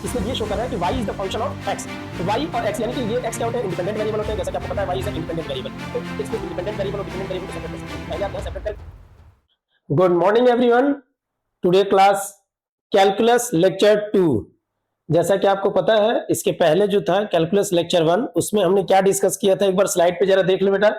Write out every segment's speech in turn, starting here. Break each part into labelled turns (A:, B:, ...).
A: इसमें ये शो कर रहा है कि y is the function of x। तो y और x यानी कि ये x क्या होते हैं, इंडिपेंडेंट वेरिएबल होते हैं, जैसा कि आपको पता है y इज इंडिपेंडेंट वेरिएबल। तो इसमें इंडिपेंडेंट वेरिएबल और डिपेंडेंट वेरिएबल को सेपरेट कर सकते हैं। पहले आप यहां सेपरेट कर। Good morning everyone, today class calculus lecture 2। जैसा कि आपको पता है इसके पहले जो था कैलकुलस लेक्चर 1, उसमें हमने क्या डिस्कस किया था, एक बार स्लाइड पे जरा देख लो बेटा।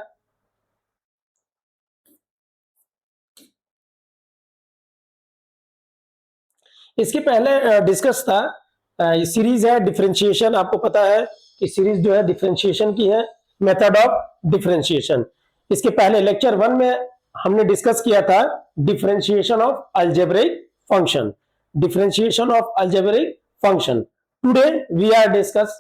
A: इसके पहले डिस्कस था सीरीज है डिफरेंशिएशन। आपको पता है कि सीरीज जो है डिफरेंशिएशन की है, मेथड ऑफ डिफरेंशिएशन। इसके पहले लेक्चर 1 में हमने डिस्कस किया था differentiation of algebraic function, differentiation of algebraic function. Today we are discuss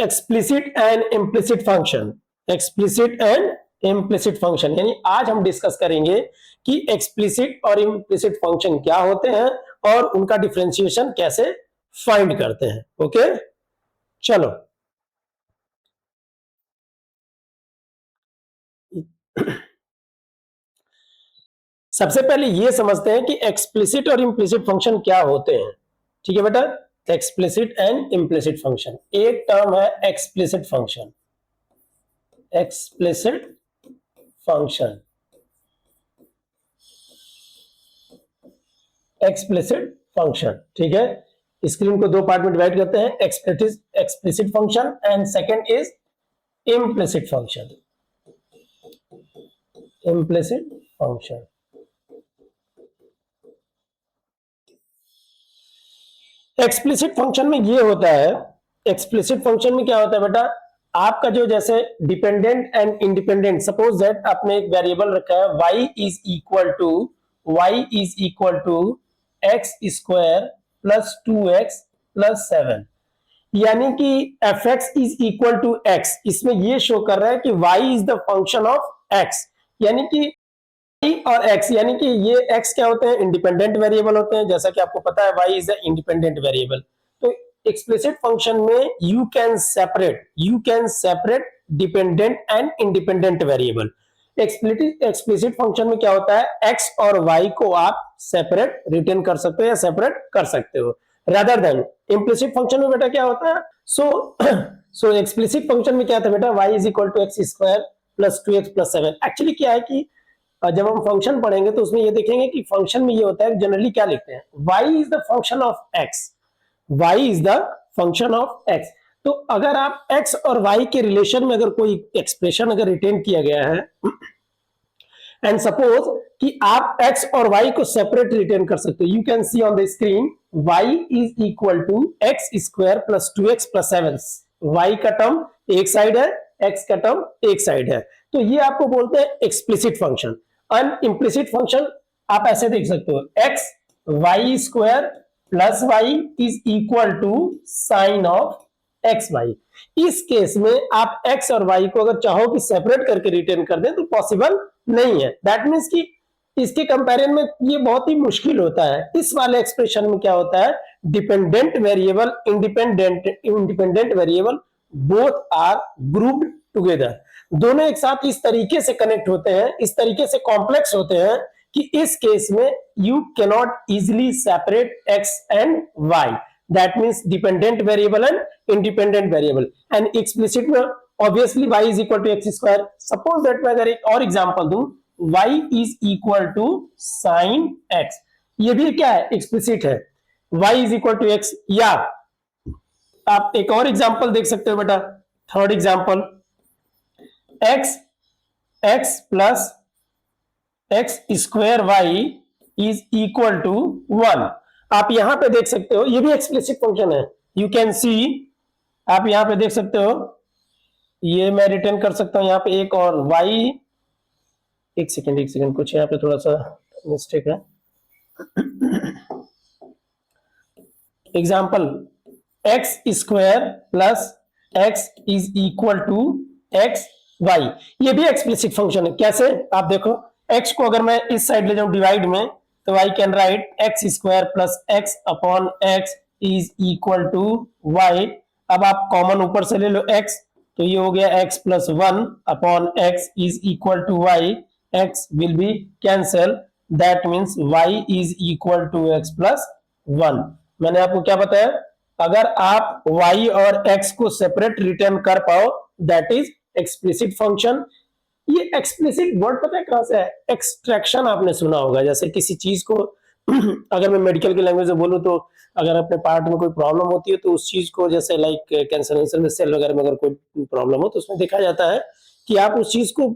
A: explicit and implicit function, explicit and implicit function. यानी आज हम डिस्कस करेंगे कि एक्सप्लिसिट और इम्प्लिसिट फंक्शन क्या होते हैं और उनका डिफरेंशिएशन कैसे फाइंड करते हैं। ओके, चलो सबसे पहले ये समझते हैं कि एक्सप्लिसिट और इम्प्लिसिट फंक्शन क्या होते हैं। ठीक है बेटा, एक्सप्लिसिट एंड इम्प्लिसिट फंक्शन। एक टर्म है explicit function, explicit function, explicit function. ठीक है, स्क्रीन को दो पार्ट में डिवाइड करते हैं, explicit function and second is implicit function, implicit function. Explicit function में ये होता है, एक्सप्लिसिट फंक्शन में क्या होता है बेटा, आपका जो जैसे dependent and independent, suppose that आपने एक वेरिएबल रखा है y is equal to x square plus 2x plus 7, यानी कि fx is equal to x। इसमें ये शो कर रहा है कि y is the function of x, यानी कि और x, यानी कि ये x क्या होते हैं, इंडिपेंडेंट वेरिएबल होते हैं, जैसा कि आपको पता है y is a independent variable. तो एक्सप्लिसिट फंक्शन में you can separate dependent and independent variable. Explicit function में क्या होता है, x और y को आप सेपरेट रिटेन कर सकते हो या सेपरेट कर सकते हो, रादर देन इम्प्लिसिट फंक्शन में बेटा क्या होता है। सो एक्सप्लिसिट फंक्शन में क्या था बेटा, y is equal to x square plus 2x plus 7। Actually क्या है कि जब हम फंक्शन पढ़ेंगे तो उसमें ये देखेंगे कि फंक्शन में ये होता है, जनरली क्या लिखते हैं, y is the function of x, y is the function of x। तो अगर आप x और y के रिलेशन में अगर कोई एक्सप्रेशन अगर रिटेन किया गया है एंड सपोज कि आप x और y को सेपरेट रिटेन कर सकते हो, you can see on the screen y is equal to x square plus 2x plus 7। y का टर्म एक साइड है, x का टर्म एक साइड है, तो ये आपको बोलते हैं एक्सप्लिसिट फंक्शन। इम्प्लिसिट फंक्शन आप ऐसे देख सकते हो, x y square plus y is equal to sine of x y. इस केस में आप x और y को अगर चाहो कि सेपरेट करके रिटेन कर दें तो पॉसिबल नहीं है। दैट मीन्स कि इसके कंपैरिजन में ये बहुत ही मुश्किल होता है। इस वाले एक्सप्रेशन में क्या होता है, dependent variable, independent variable both are grouped together, दोनों एक साथ इस तरीके से कनेक्ट होते हैं, इस तरीके से कॉम्प्लेक्स होते हैं कि इस केस में you cannot easily separate x and y। That means dependent variable and independent variable. And explicit में obviously y is equal to x square. Suppose that मैं अगर एक और एग्जांपल दूं, y is equal to sine x, ये भी क्या है, एक्सप्लिसिट है, y is equal to x। या आप एक और एग्जांपल देख सकते हो बेटा, third example, x plus x square y is equal to 1। आप यहां पे देख सकते हो, ये भी एक्सप्लिसिट फंक्शन है, यू कैन सी, आप यहां पे देख सकते हो, ये मैं रिटर्न कर सकता हूं यहां पे एक और y, एक सेकेंड कुछ यहां पे थोड़ा सा मिस्टेक है। Example, x square plus x is equal to x y, ये भी एक्सप्लिसिट फंक्शन है। कैसे, आप देखो, x को अगर मैं इस साइड ले जाऊं डिवाइड में, तो I can write x square plus x upon x is equal to y. अब आप कॉमन ऊपर से ले लो x, तो ये हो गया x plus 1 upon x is equal to y, x will be cancel, that means y is equal to x plus 1। मैंने आपको क्या बताया, अगर आप y और x को सेपरेट रिटर्न कर पाओ दैट इज एक्सप्लिसिट फंक्शन। ये एक्सप्लिसिट वर्ड पता है कहां से है, एक्सट्रैक्शन आपने सुना होगा। जैसे किसी चीज को अगर मैं मेडिकल की लैंग्वेज में बोलूं तो अगर अपने पार्ट में कोई प्रॉब्लम होती है तो उस चीज को, जैसे लाइक कैंसर में सेल वगैरह में अगर कोई प्रॉब्लम हो तो उसमें देखा जाता है कि आप उस चीज को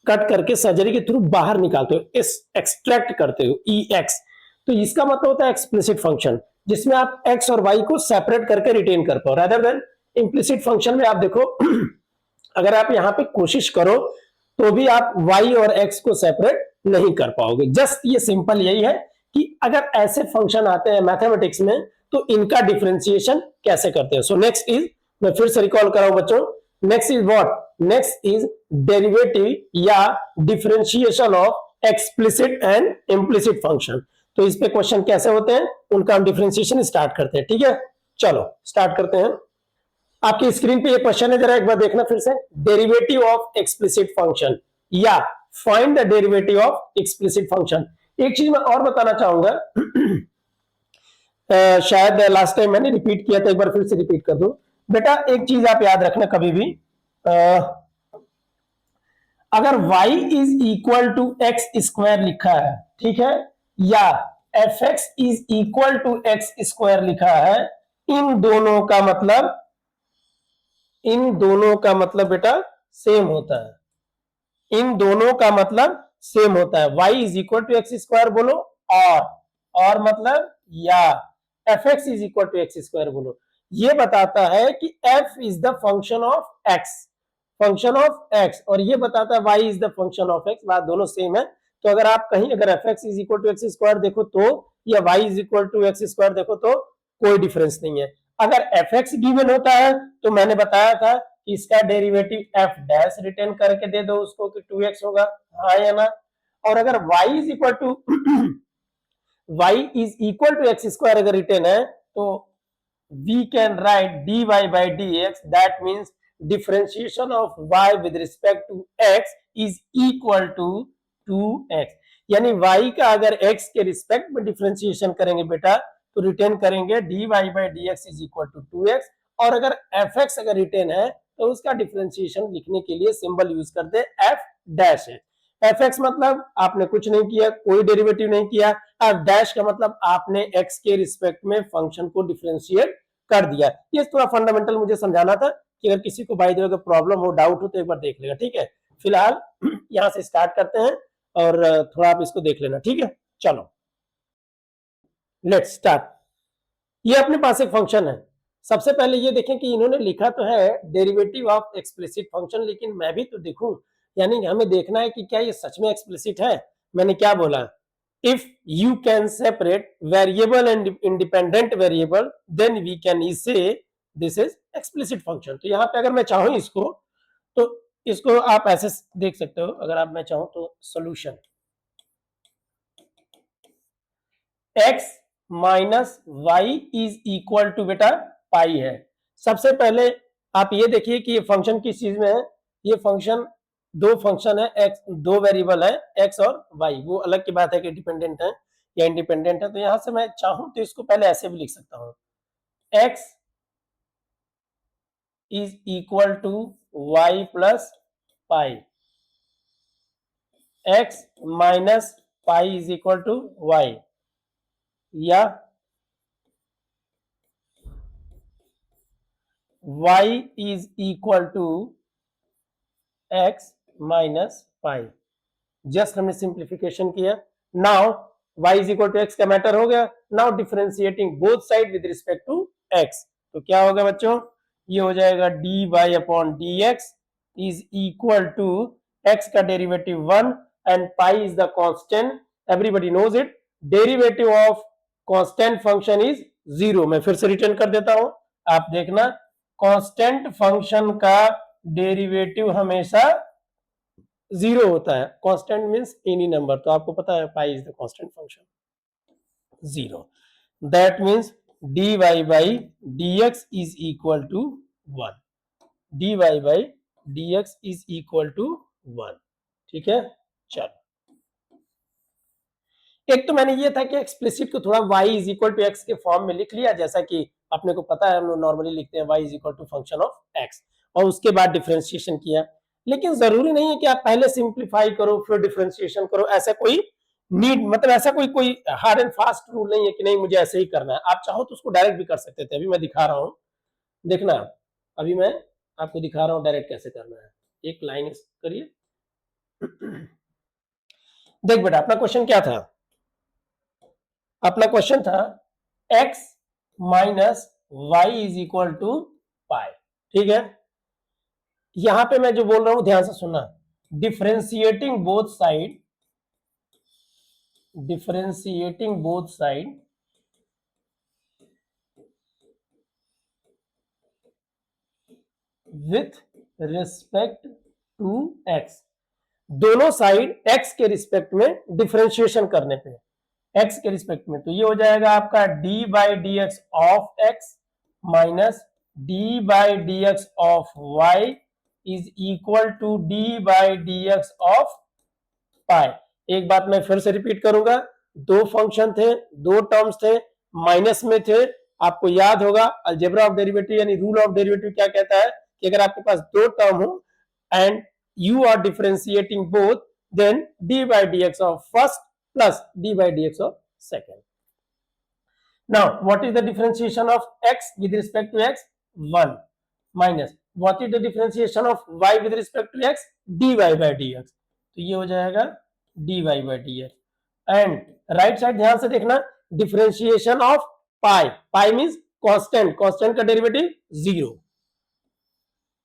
A: कट करके सर्जरी के थ्रू बाहर निकालते हो, इस एक्सट्रैक्ट करते हो, ई एक्स। तो इसका मतलब होता है एक्सप्लिसिट फंक्शन, जिसमें आप एक्स और वाई को सेपरेट करके रिटेन कर पाओ, रादर देन इम्प्लिसिट फंक्शन में आप देखो अगर आप यहां पे कोशिश करो तो भी आप y और x को सेपरेट नहीं कर पाओगे। जस्ट ये सिंपल यही है कि अगर ऐसे फंक्शन आते हैं मैथमेटिक्स में तो इनका डिफरेंशिएशन कैसे करते हैं। सो नेक्स्ट इज, मैं फिर से रिकॉल कराऊं बच्चों, next is what, next is derivative या differentiation of explicit and implicit function. तो इस पे क्वेश्चन कैसे होते हैं उनका हम डिफरेंशिएशन स्टार्ट करते हैं। ठीक है, चलो स्टार्ट करते हैं। आपकी स्क्रीन पे ये क्वेश्चन है, जरा एक बार देखना फिर से, डेरिवेटिव ऑफ एक्सप्लिसिट फंक्शन या find the derivative of explicit function. एक चीज मैं और बताना चाहूंगा शायद लास्ट टाइम मैंने रिपीट किया था, एक बार फिर से रिपीट कर दूं। बेटा एक चीज आप याद रखना कभी भी, अगर y is equal to x square लिखा है, ठीक है, या f x is equal to x square लिखा है, इन दोनों का मतलब, इन दोनों का मतलब बेटा सेम होता है, इन दोनों का मतलब सेम होता है। y is equal to x square बोलो, और मतलब या f x is equal to x square बोलो। ये बताता है कि f is the function of x, function of x, और ये बताता है y is the function of x, बात दोनों सेम है। तो अगर आप कहीं अगर f x is equal to x square देखो तो, या y is equal to x square देखो तो कोई डिफरेंस नहीं है। अगर एफ एक्स गिवन होता है तो मैंने बताया था कि इसका डेरिवेटिव एफ डैश रिटर्न करके दे दो उसको कि 2x होगा, हाँ या ना। और अगर y is equal to y is equal to x square अगर रिटर्न है तो we can write dy by dx, that means differentiation of y with respect to x is equal to 2x। यानी y का अगर x के respect में differentiation करेंगे बेटा तो रिटेन करेंगे dy by dx is equal to 2x, और अगर fx अगर रिटेन है तो उसका डिफरेंशिएशन लिखने के लिए सिंबल यूज करते f डैश है। एफ एक्स मतलब आपने कुछ नहीं किया, कोई डेरिवेटिव नहीं किया, एफ डैश का मतलब आपने एक्स के रिस्पेक्ट में फंक्शन को डिफरेंशिएट कर दिया। ये थोड़ा फंडामेंटल मुझे समझाना था कि अगर किसी को बाय द वे प्रॉब्लम हो, डाउट हो तो एक बार देख लेगा। ठीक है, फिलहाल यहां से स्टार्ट करते हैं और थोड़ा आप इसको देख लेना। ठीक है, चलो लेट्स स्टार्ट। ये अपने पास एक फंक्शन है। सबसे पहले ये देखें कि इन्होंने लिखा तो है डेरिवेटिव ऑफ एक्सप्लिसिट फंक्शन, लेकिन मैं भी तो देखूं, यानी हमें देखना है कि क्या ये सच में एक्सप्लिसिट है। मैंने क्या बोला, if you can separate variable and independent variable then we can say this is explicit function. तो यहाँ पे अगर मैं चाहूं इसको, तो इसको आप ऐसे देख सकते हो, अगर आप मैं चाहूं तो solution x minus y is equal to बेटा पाई है। सबसे पहले आप ये देखिए कि ये फंक्शन किस चीज में है, ये फंक्शन दो फंक्शन है, एक्स दो वेरिएबल है एक्स और वाई, वो अलग की बात है कि डिपेंडेंट है या इंडिपेंडेंट है। तो यहां से मैं चाहूं तो इसको पहले ऐसे भी लिख सकता हूं, x is equal to y plus pi, x minus pi is equal to y, या y is equal to x minus pi. Just हमने सिंप्लीफिकेशन किया। Now y is equal to x का मैटर हो गया। Now differentiating both side with respect to x, तो क्या होगा बच्चों, ये हो जाएगा dy upon dx is equal to x का derivative 1 and pi is the constant, everybody knows it. Derivative of constant function is 0। मैं फिर से रिटर्न कर देता हूं, आप देखना, कांस्टेंट फंक्शन का डेरिवेटिव हमेशा 0 होता है। कांस्टेंट मींस एनी नंबर, तो आपको पता है पाई is the constant function 0, that means dy by dx is equal to 1, dy by dx is equal to 1। ठीक है, चलो एक तो मैंने ये था कि एक्सप्लिसिट को थोड़ा y is equal to x के फॉर्म में लिख लिया, जैसा कि अपने को पता है हम लोग नॉर्मली लिखते हैं y is equal to function of x, और उसके बाद डिफरेंशिएशन किया। लेकिन जरूरी नहीं है कि आप पहले सिंप्लीफाई करो फिर डिफरेंशिएशन करो, ऐसा कोई नीड, मतलब ऐसा कोई हार्ड एंड फास्ट रूल नहीं है कि नहीं मुझे ऐसे ही करना है। आप चाहो तो उसको डायरेक्ट भी कर सकते थे, अभी मैं दिखा रहा हूं, देखना। अभी मैं आपको दिखा रहा हूं डायरेक्ट कैसे करना है। एक लाइन करिए। देख बेटा, अपना क्वेश्चन क्या था? अपना क्वेश्चन था x minus y is equal to pi, ठीक है। यहां पे मैं जो बोल रहा हूं ध्यान से सुनना, differentiating both side, differentiating both side with respect to x, दोनों साइड x के रिस्पेक्ट में डिफरेंशिएशन करने पे, x के रिस्पेक्ट में, तो ये हो जाएगा आपका d by d x of x minus d by d x of y is equal to d by d x of pi. एक बात मैं फिर से रिपीट करूंगा, दो फंक्शन थे, दो टर्म्स थे, माइनस में थे। आपको याद होगा अलजेब्रा ऑफ डेरिवेटिव यानी रूल ऑफ डेरिवेटिव क्या कहता है कि अगर आपके पास दो टर्म हो and you are differentiating both, then d by d x of first plus d by dx of second. Now, what is the differentiation of x with respect to x? 1 minus what is the differentiation of y with respect to x? dy by dx, तो ये हो जाएगा dy by dx। And right side ध्यान से देखना, differentiation of pi, pi means constant, constant का derivative 0,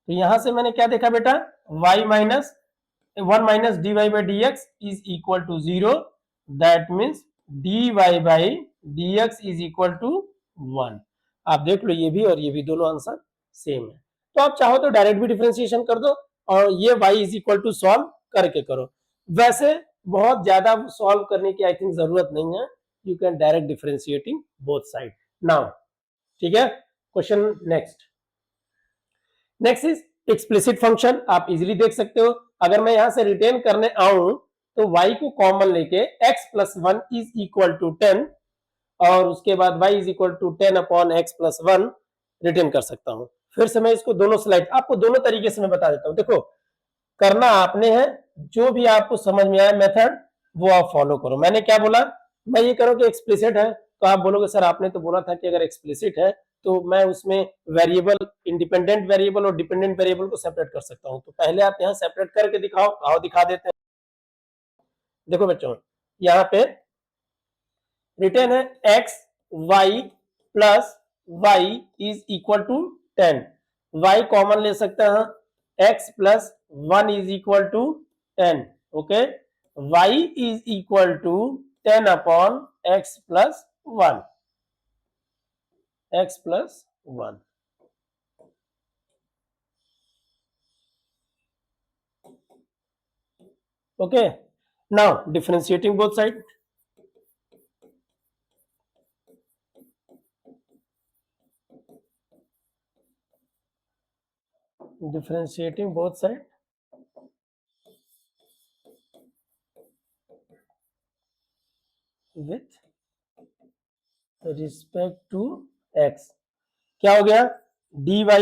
A: तो यहां से मैंने क्या देखा बेटा, y minus 1 minus dy by dx is equal to 0, that means dy by dx is equal to 1। आप देख लो, ये भी और ये भी दोनों आंसर सेम है। तो आप चाहो तो डायरेक्ट भी डिफरेंशिएशन कर दो और ये y is equal to solve करके करो। वैसे बहुत ज्यादा सॉल्व करने की आई थिंक जरूरत नहीं है, you can direct differentiating both side now, ठीक है। Question next is explicit function. आप इजीली देख सकते हो, अगर मैं यहां से रिटेन करने आऊं तो y को कॉमन लेके x plus 1 is equal to 10 और उसके बाद y is equal to 10 upon x plus 1 written कर सकता हूं। फिर से मैं इसको दोनों स्लाइड आपको दोनों तरीके से मैं बता देता हूं। देखो, करना आपने है, जो भी आपको समझ में आए मेथड वो आप फॉलो करो। मैंने क्या बोला, मैं ये करो कि एक्सप्लिसिट है तो आप बोलोगे सर आपने तो बोला था कि अगर एक्सप्लिसिट है तो मैं उसमें वेरिएबल, इंडिपेंडेंट वेरिएबल और डिपेंडेंट वेरिएबल को सेपरेट कर सकता हूं। तो पहले आप यहां सेपरेट करके दिखाओ, आओ दिखा देते हैं। देखो बच्चों, यहाँ पे रिटर्न है x y plus y is equal to 10, y common ले सकते हैं, x plus 1 is equal to 10, okay, y is equal to 10 upon x plus 1, x plus 1, okay. Now differentiating both side, differentiating both side with respect to x, क्या हो गया, dy by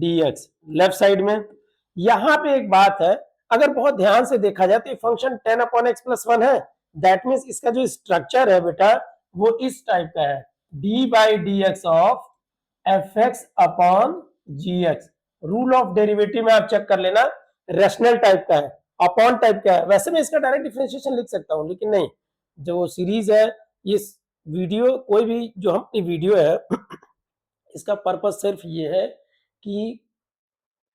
A: dx left side में। यहां पे एक बात है, अगर बहुत ध्यान से देखा जाए तो फंक्शन 10 अपॉन एक्स प्लस 1 है, दैट मीन्स इसका जो स्ट्रक्चर है बेटा वो इस टाइप का है, d by d x of f x upon g x. Rule of derivative में आप चेक कर लेना, रेशनल टाइप का है, अपॉन टाइप का है। वैसे मैं इसका डायरेक्ट डिफरेंशिएशन लिख सकता हूं, लेकिन नहीं, जो सीरीज है, ये वीडियो, कोई भी जो हमारी वीडियो है इसका पर्पस सिर्फ ये है कि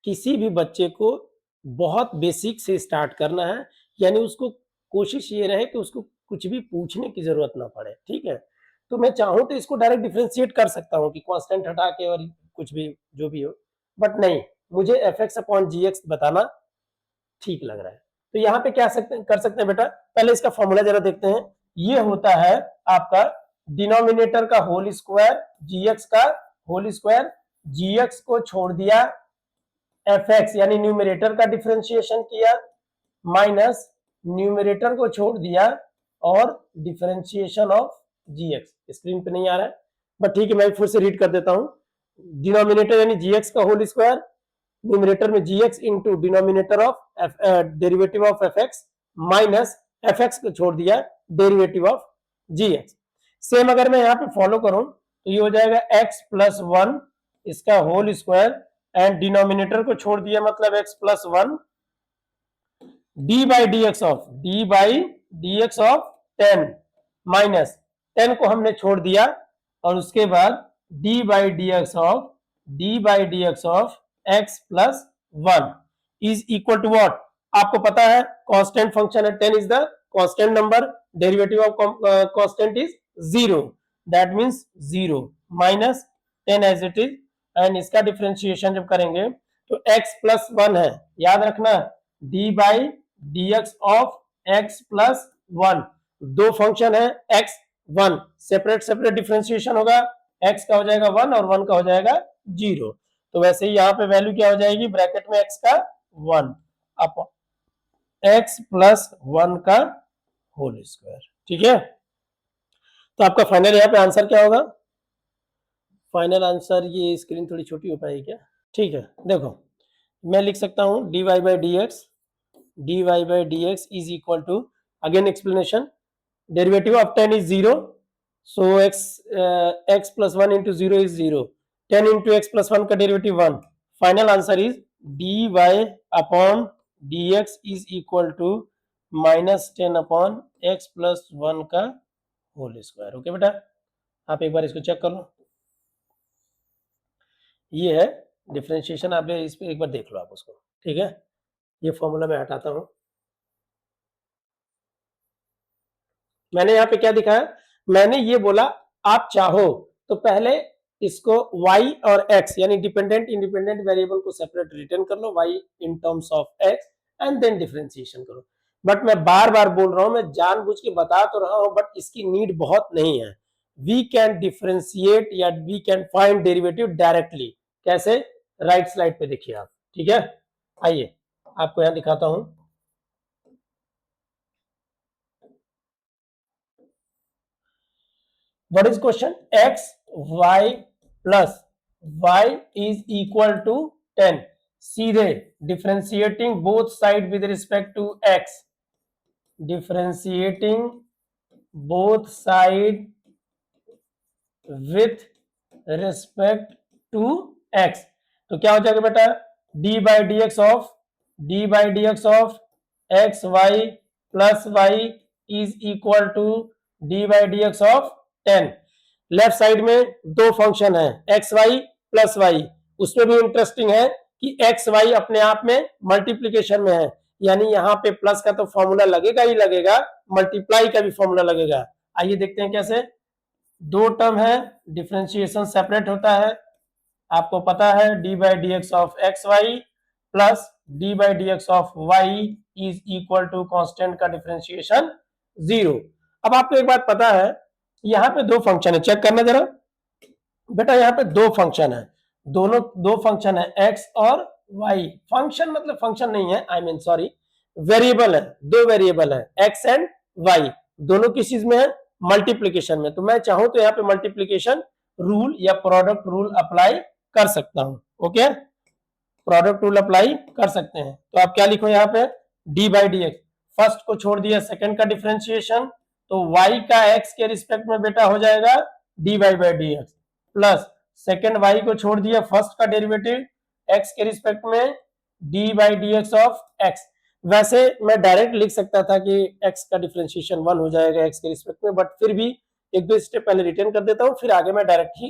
A: किसी भी बच्चे को बहुत बेसिक से स्टार्ट करना है, यानी उसको कोशिश ये रहे कि उसको कुछ भी पूछने की जरूरत ना पड़े, ठीक है। तो मैं चाहूं तो इसको डायरेक्ट डिफरेंशिएट कर सकता हूं कि कांस्टेंट हटा के और कुछ भी जो भी हो, बट नहीं, मुझे F x upon g x बताना ठीक लग रहा है। तो यहाँ पे क्या कर सकते हैं बेटा, पहले इसका फॉर्मूला जरा देखते हैं। ये होता है आपका डिनोमिनेटर का होल स्क्वायर, जी एक्स का होल स्क्वायर, जी एक्स को छोड़ दिया, एफ एक्स यानी न्यूमरेटर का डिफरेंशिएशन किया, माइनस न्यूमरेटर को छोड़ दिया और डिफरेंशिएशन ऑफ gx। स्क्रीन पे नहीं आ रहा है बट ठीक है, मैं फिर से रीड कर देता हूं। डिनोमिनेटर यानी gx का होल स्क्वायर, न्यूमरेटर में gx into denominator of derivative of fx minus fx को छोड़ दिया डेरिवेटिव ऑफ gx। सेम अगर मैं यहाँ पे फॉलो करूं तो ये हो जाएगा x प्लस 1 इसका होल स्क्वायर एंड डिनोमिनेटर को छोड़ दिया मतलब x plus 1 d by d x of 10 minus 10 को हमने छोड़ दिया और उसके बाद d by d x of x plus 1 is equal to what. आपको पता है कांस्टेंट फंक्शन है, 10 is the constant number, derivative of constant is 0, that means 0 minus 10 as it is and इसका डिफरेंशिएशन जब करेंगे तो x प्लस 1 है, याद रखना d by d x of x plus 1, दो फंक्शन है x 1, सेपरेट सेपरेट डिफरेंशिएशन होगा, x का हो जाएगा 1 और 1 का हो जाएगा 0। तो वैसे ही यहाँ पे वैल्यू क्या हो जाएगी, ब्रैकेट में x का 1 अपॉन x प्लस 1 का होल स्क्वायर। ठीक है, तो आपका फाइनल यहाँ पे आंसर क्या होगा, फाइनल आंसर, ये स्क्रीन थोड़ी छोटी हो पाएगी क्या, ठीक है देखो मैं लिख सकता हूँ dy by dx is equal to, again explanation, derivative of 10 is 0, so x plus 1 into 0 is 0, 10 into x plus 1 का derivative 1, final answer is dy upon dx is equal to minus 10 upon x plus 1 का whole square. Okay बेटा, आप एक बार इसको check कर लो, ये है differentiation, आप इस पे एक बार देख लो आप उसको। ठीक है, ये फॉर्मूला मैं हटाता हूं, मैंने यहाँ पे क्या दिखाया, मैंने ये बोला आप चाहो तो पहले इसको y और x यानी डिपेंडेंट इंडिपेंडेंट वेरिएबल को सेपरेट रिटर्न कर लो, y in terms of x and then differentiation करो। बट मैं बार बार बोल रहा हूं, मैं जानबूझ के बता तो रहा हूं बट इसकी नीड बहुत नहीं है। वी कैन डिफरेंशिएट या we can find derivative directly, कैसे, राइट स्लाइड पे देखिए आप। ठीक है, आइए आपको यहां दिखाता हूं। What is question? X, y plus y is equal to 10. सीधे differentiating both side with respect to x. Differentiating both side with respect to x. तो क्या हो जाएगा बेटा, d by dx of x y plus y is equal to d by dx of 10। Left side में दो function है x y plus Y, उसमें भी इंटरेस्टिंग है कि एक्स वाई अपने आप में मल्टीप्लीकेशन में है, यानी यहाँ पे प्लस का तो फॉर्मूला लगेगा ही लगेगा, मल्टीप्लाई का भी फॉर्मूला लगेगा। आइए देखते हैं कैसे, दो टर्म है, डिफरेंशिएशन सेपरेट होता है, आपको पता है d by d x of x y plus d by d x of y is equal to constant का डिफरेंशिएशन 0। अब आपको एक बात पता है, यहाँ पे दो फंक्शन है, चेक करना जरा बेटा, यहाँ पे दो फंक्शन है, दोनों दो फंक्शन है एक्स और वाई, फंक्शन मतलब फंक्शन नहीं है, आई मीन सॉरी, वेरिएबल है, दो वेरिएबल है एक्स एंड वाई, दोनों किस चीज में है, मल्टीप्लीकेशन में। तो मैं चाहूं तो यहाँ पे मल्टीप्लीकेशन रूल या प्रोडक्ट रूल अप्लाई कर सकता हूं। ओके, प्रोडक्ट रूल अप्लाई कर सकते हैं, तो आप क्या लिखो यहाँ पे, d by d x, first को छोड़ दिया सेकंड का डिफरेंशिएशन, तो y का x के रिस्पेक्ट में बेटा हो जाएगा dy by d x plus second y को छोड़ दिया फर्स्ट का डेरिवेटिव x के रिस्पेक्ट में D by d x of x। वैसे मैं डायरेक्ट लिख सकता था कि x का डिफरेंशिएशन 1 हो जाएगा x के रिस्पेक्ट में, बट फिर भी एक दो स्टेप पहले रिटर्न कर देता हूं, फिर आगे मैं डायरेक्ट ही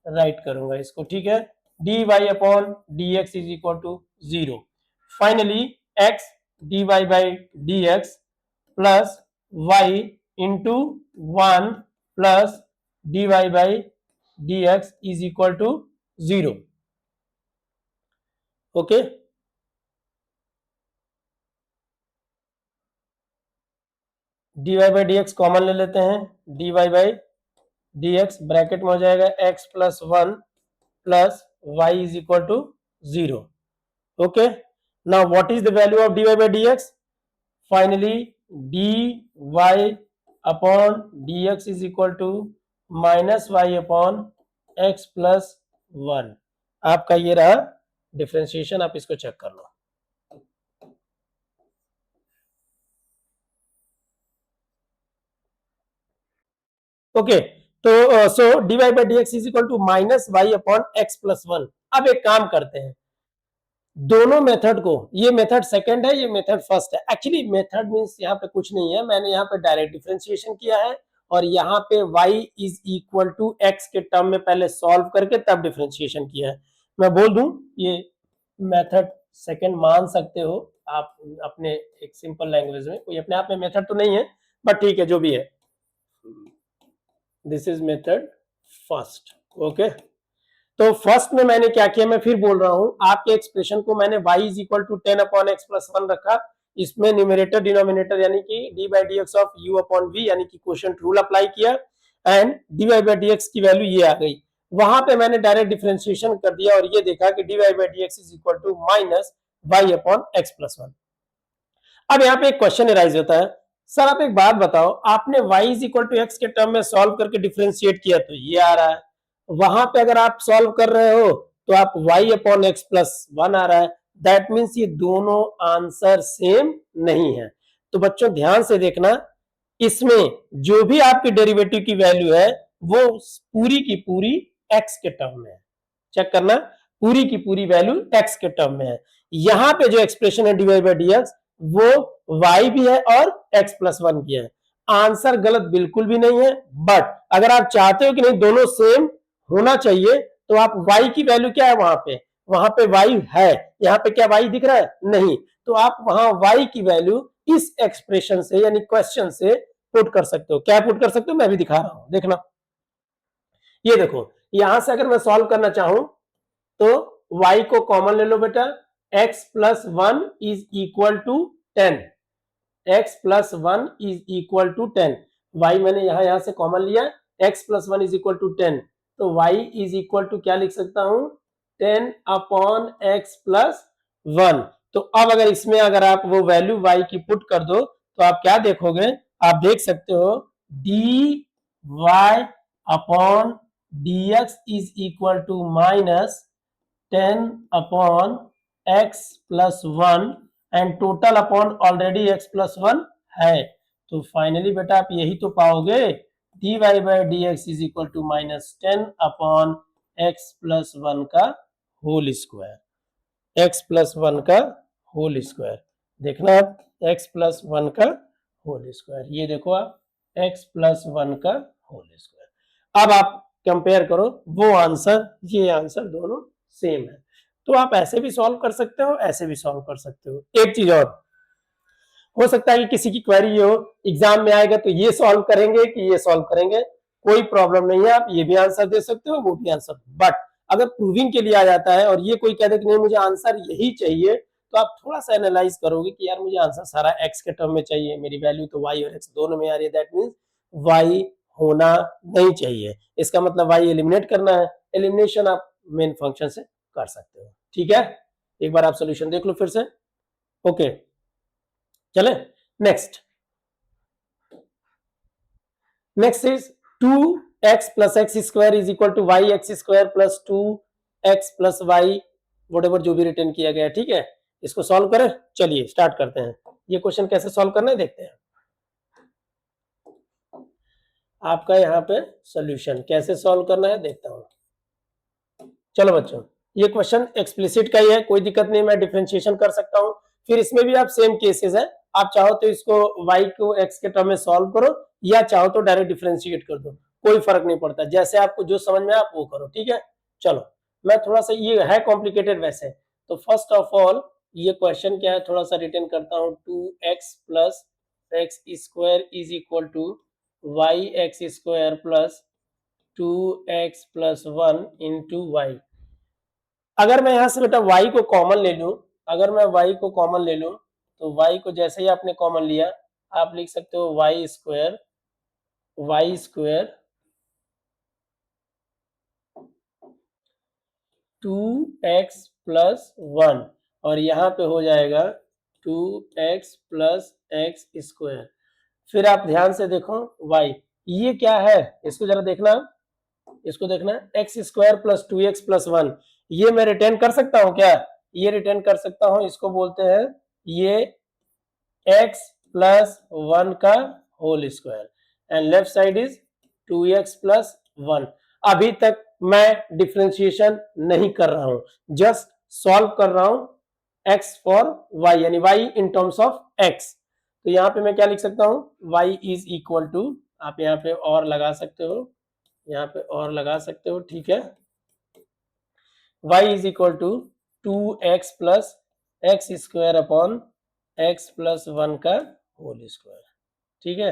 A: राइट करूंगा इसको। ठीक है, dy upon dx is equal to 0, finally x dy by d x plus y into 1 plus dy by dx is equal to 0। Okay, dy by dx common ले लेते हैं, dy बाई dx ब्रैकेट में हो जाएगा x plus 1 plus y is equal to 0। Okay, now what is the value of dy by dx, finally dy upon d x is equal to minus y upon x plus 1। आपका ये रहा differentiation, आप इसको check कर लो। Okay, तो so d y by d x is equal to minus y upon x plus 1। अब एक काम करते हैं, दोनों मेथड को, ये मेथड सेकंड है, ये मेथड फर्स्ट है। एक्चुअली मेथड मींस यहाँ पे कुछ नहीं है, मैंने यहाँ पे डायरेक्ट डिफरेंशिएशन किया है और यहाँ पे y is equal to x के टर्म में पहले सॉल्व करके तब डिफरेंशिएशन किया है। मैं बोल दूं ये मेथड सेकंड मान सकते हो आप अपने एक सिंपल लैंग्वेज में, कोई अपने आप में मेथड तो नहीं है, बट ठीक है जो भी है, this is method first. Okay, तो फर्स्ट में मैंने क्या किया, मैं फिर बोल रहा हूं, आपके एक्सप्रेशन को मैंने y is equal to 10 upon x plus 1 रखा, इसमें न्यूमरेटर डिनोमिनेटर यानी कि d by d x of u upon v यानी कि क्वोशिएंट रूल अप्लाई किया and d y by d x की वैल्यू ये आ गई। वहां पे मैंने डायरेक्ट डिफरेंशिएशन कर दिया और ये देखा कि d y by d x is equal to minus y upon x plus 1। अब यहाँ पे एक क्वेश्चन अराइज होता है, सर आप एक बात बताओ, आपने y is equal to x के टर्म में सॉल्व करके डिफरेंशिएट किया तो ये आ रहा है, वहां पे अगर आप सॉल्व कर रहे हो तो आप y अपॉन एक्स प्लस 1 आ रहा है। दैट मीन्स ये दोनों आंसर सेम नहीं है। तो बच्चों ध्यान से देखना, इसमें जो भी आपकी डेरिवेटिव की वैल्यू है वो पूरी की पूरी x के टर्म में है। चेक करना, पूरी की पूरी वैल्यू x के टर्म में है। यहां पे जो एक्सप्रेशन है d y by d x वो y भी है और x प्लस 1 भी है। आंसर गलत बिल्कुल भी नहीं है, बट अगर आप चाहते हो कि नहीं दोनों सेम होना चाहिए तो आप y की वैल्यू क्या है, वहां पे y है, यहाँ पे क्या y दिख रहा है, नहीं, तो आप वहां y की वैल्यू इस एक्सप्रेशन से यानी क्वेश्चन से पुट कर सकते हो। क्या पुट कर सकते हो, मैं भी दिखा रहा हूं, देखना। ये देखो, यहां से अगर मैं सॉल्व करना चाहूं तो y को कॉमन ले लो बेटा, x plus 1 is equal to 10, x plus 1 is equal to 10। y मैंने यहां से कॉमन लिया, x plus 1 is equal to 10, तो y इज इक्वल टू क्या लिख सकता हूं, 10 अपॉन x प्लस 1। तो अब अगर इसमें अगर आप वो वैल्यू y की पुट कर दो तो आप क्या देखोगे, आप देख सकते हो d y upon d x is equal to minus 10 upon x plus 1 and total upon already x plus 1 है। तो फाइनली बेटा आप यही तो पाओगे, d y by d x is equal to minus 10 upon x plus 1 का whole square, x plus 1 का whole square. देखना आप x प्लस 1 का होल स्क्वायर, ये देखो आप x प्लस 1 का होल स्क्वायर। अब आप कंपेयर करो वो आंसर, ये आंसर दोनों सेम है। तो आप ऐसे भी सॉल्व कर सकते हो, ऐसे भी सॉल्व कर सकते हो। एक चीज और हो सकता है कि किसी की क्वेरी हो, एग्जाम में आएगा तो ये सॉल्व करेंगे कि ये सॉल्व करेंगे, कोई प्रॉब्लम नहीं है, आप ये भी आंसर दे सकते हो, वो भी आंसर। बट अगर प्रूविंग के लिए आ जाता है और ये कोई कह दे कि नहीं मुझे आंसर यही चाहिए, तो आप थोड़ा सा एनालाइज करोगे कि यार मुझे आंसर सारा एक्स के टर्म में चाहिए, मेरी वैल्यू तो वाई और एक्स दोनों में आ रही है, दैट मीन्स वाई होना नहीं चाहिए, इसका मतलब वाई एलिमिनेट करना है। एलिमिनेशन आप मेन फंक्शन से कर सकते हो। ठीक है, एक बार आप सोल्यूशन देख लो फिर से। ओके, चले next. Next is 2x plus x square is equal to y x square plus 2x plus y, whatever जो भी रिटर्न किया गया। ठीक है, इसको सॉल्व करें, चलिए स्टार्ट करते हैं। ये क्वेश्चन कैसे सॉल्व करना है देखते हैं। आपका यहाँ पे सॉल्यूशन कैसे सॉल्व करना है देखता हूं। चलो बच्चों, ये क्वेश्चन एक्सप्लिसिट का ही है, कोई दिक्कत नहीं, मैं डिफरेंशिएशन कर सकता हूं। फिर इसमें भी आप सेम केसेस है, आप चाहो तो इसको y को x के टर्म में सॉल्व करो या चाहो तो डायरेक्ट डिफरेंशिएट कर दो, कोई फर्क नहीं पड़ता, जैसे आपको जो समझ में आप वो करो। ठीक है, चलो मैं थोड़ा सा, ये है कॉम्प्लिकेटेड वैसे, तो फर्स्ट ऑफ ऑल ये क्वेश्चन क्या है थोड़ा सा रिटर्न करता हूँ। 2x plus x square is equal to y x square plus 2x plus 1 into y. अगर मैं यहां से बेटा y को कॉमन ले लूं, अगर मैं y को कॉमन ले लूं तो y को जैसे ही आपने कॉमन लिया आप लिख सकते हो वाई स्क्वायर 2x प्लस 1 और यहाँ पे हो जाएगा 2x प्लस एक्स स्क्वायर। फिर आप ध्यान से देखो y, ये क्या है इसको जरा देखना, इसको देखना, x square plus 2x plus 1, ये मैं रिटेन कर सकता हूं क्या? ये रिटेन कर सकता हूं, इसको बोलते हैं ये x प्लस 1 का whole square and left side is 2x plus 1। अभी तक मैं डिफरेंशिएशन नहीं कर रहा हूं, जस्ट सॉल्व कर रहा हूं x फॉर y, यानी y in terms of x। तो यहां पे मैं क्या लिख सकता हूं, y इज इक्वल टू, आप यहां पे और लगा सकते हो, यहाँ पे और लगा सकते हो, ठीक है, y is equal to 2x plus x square upon x plus 1 का होल स्क्वायर। ठीक है,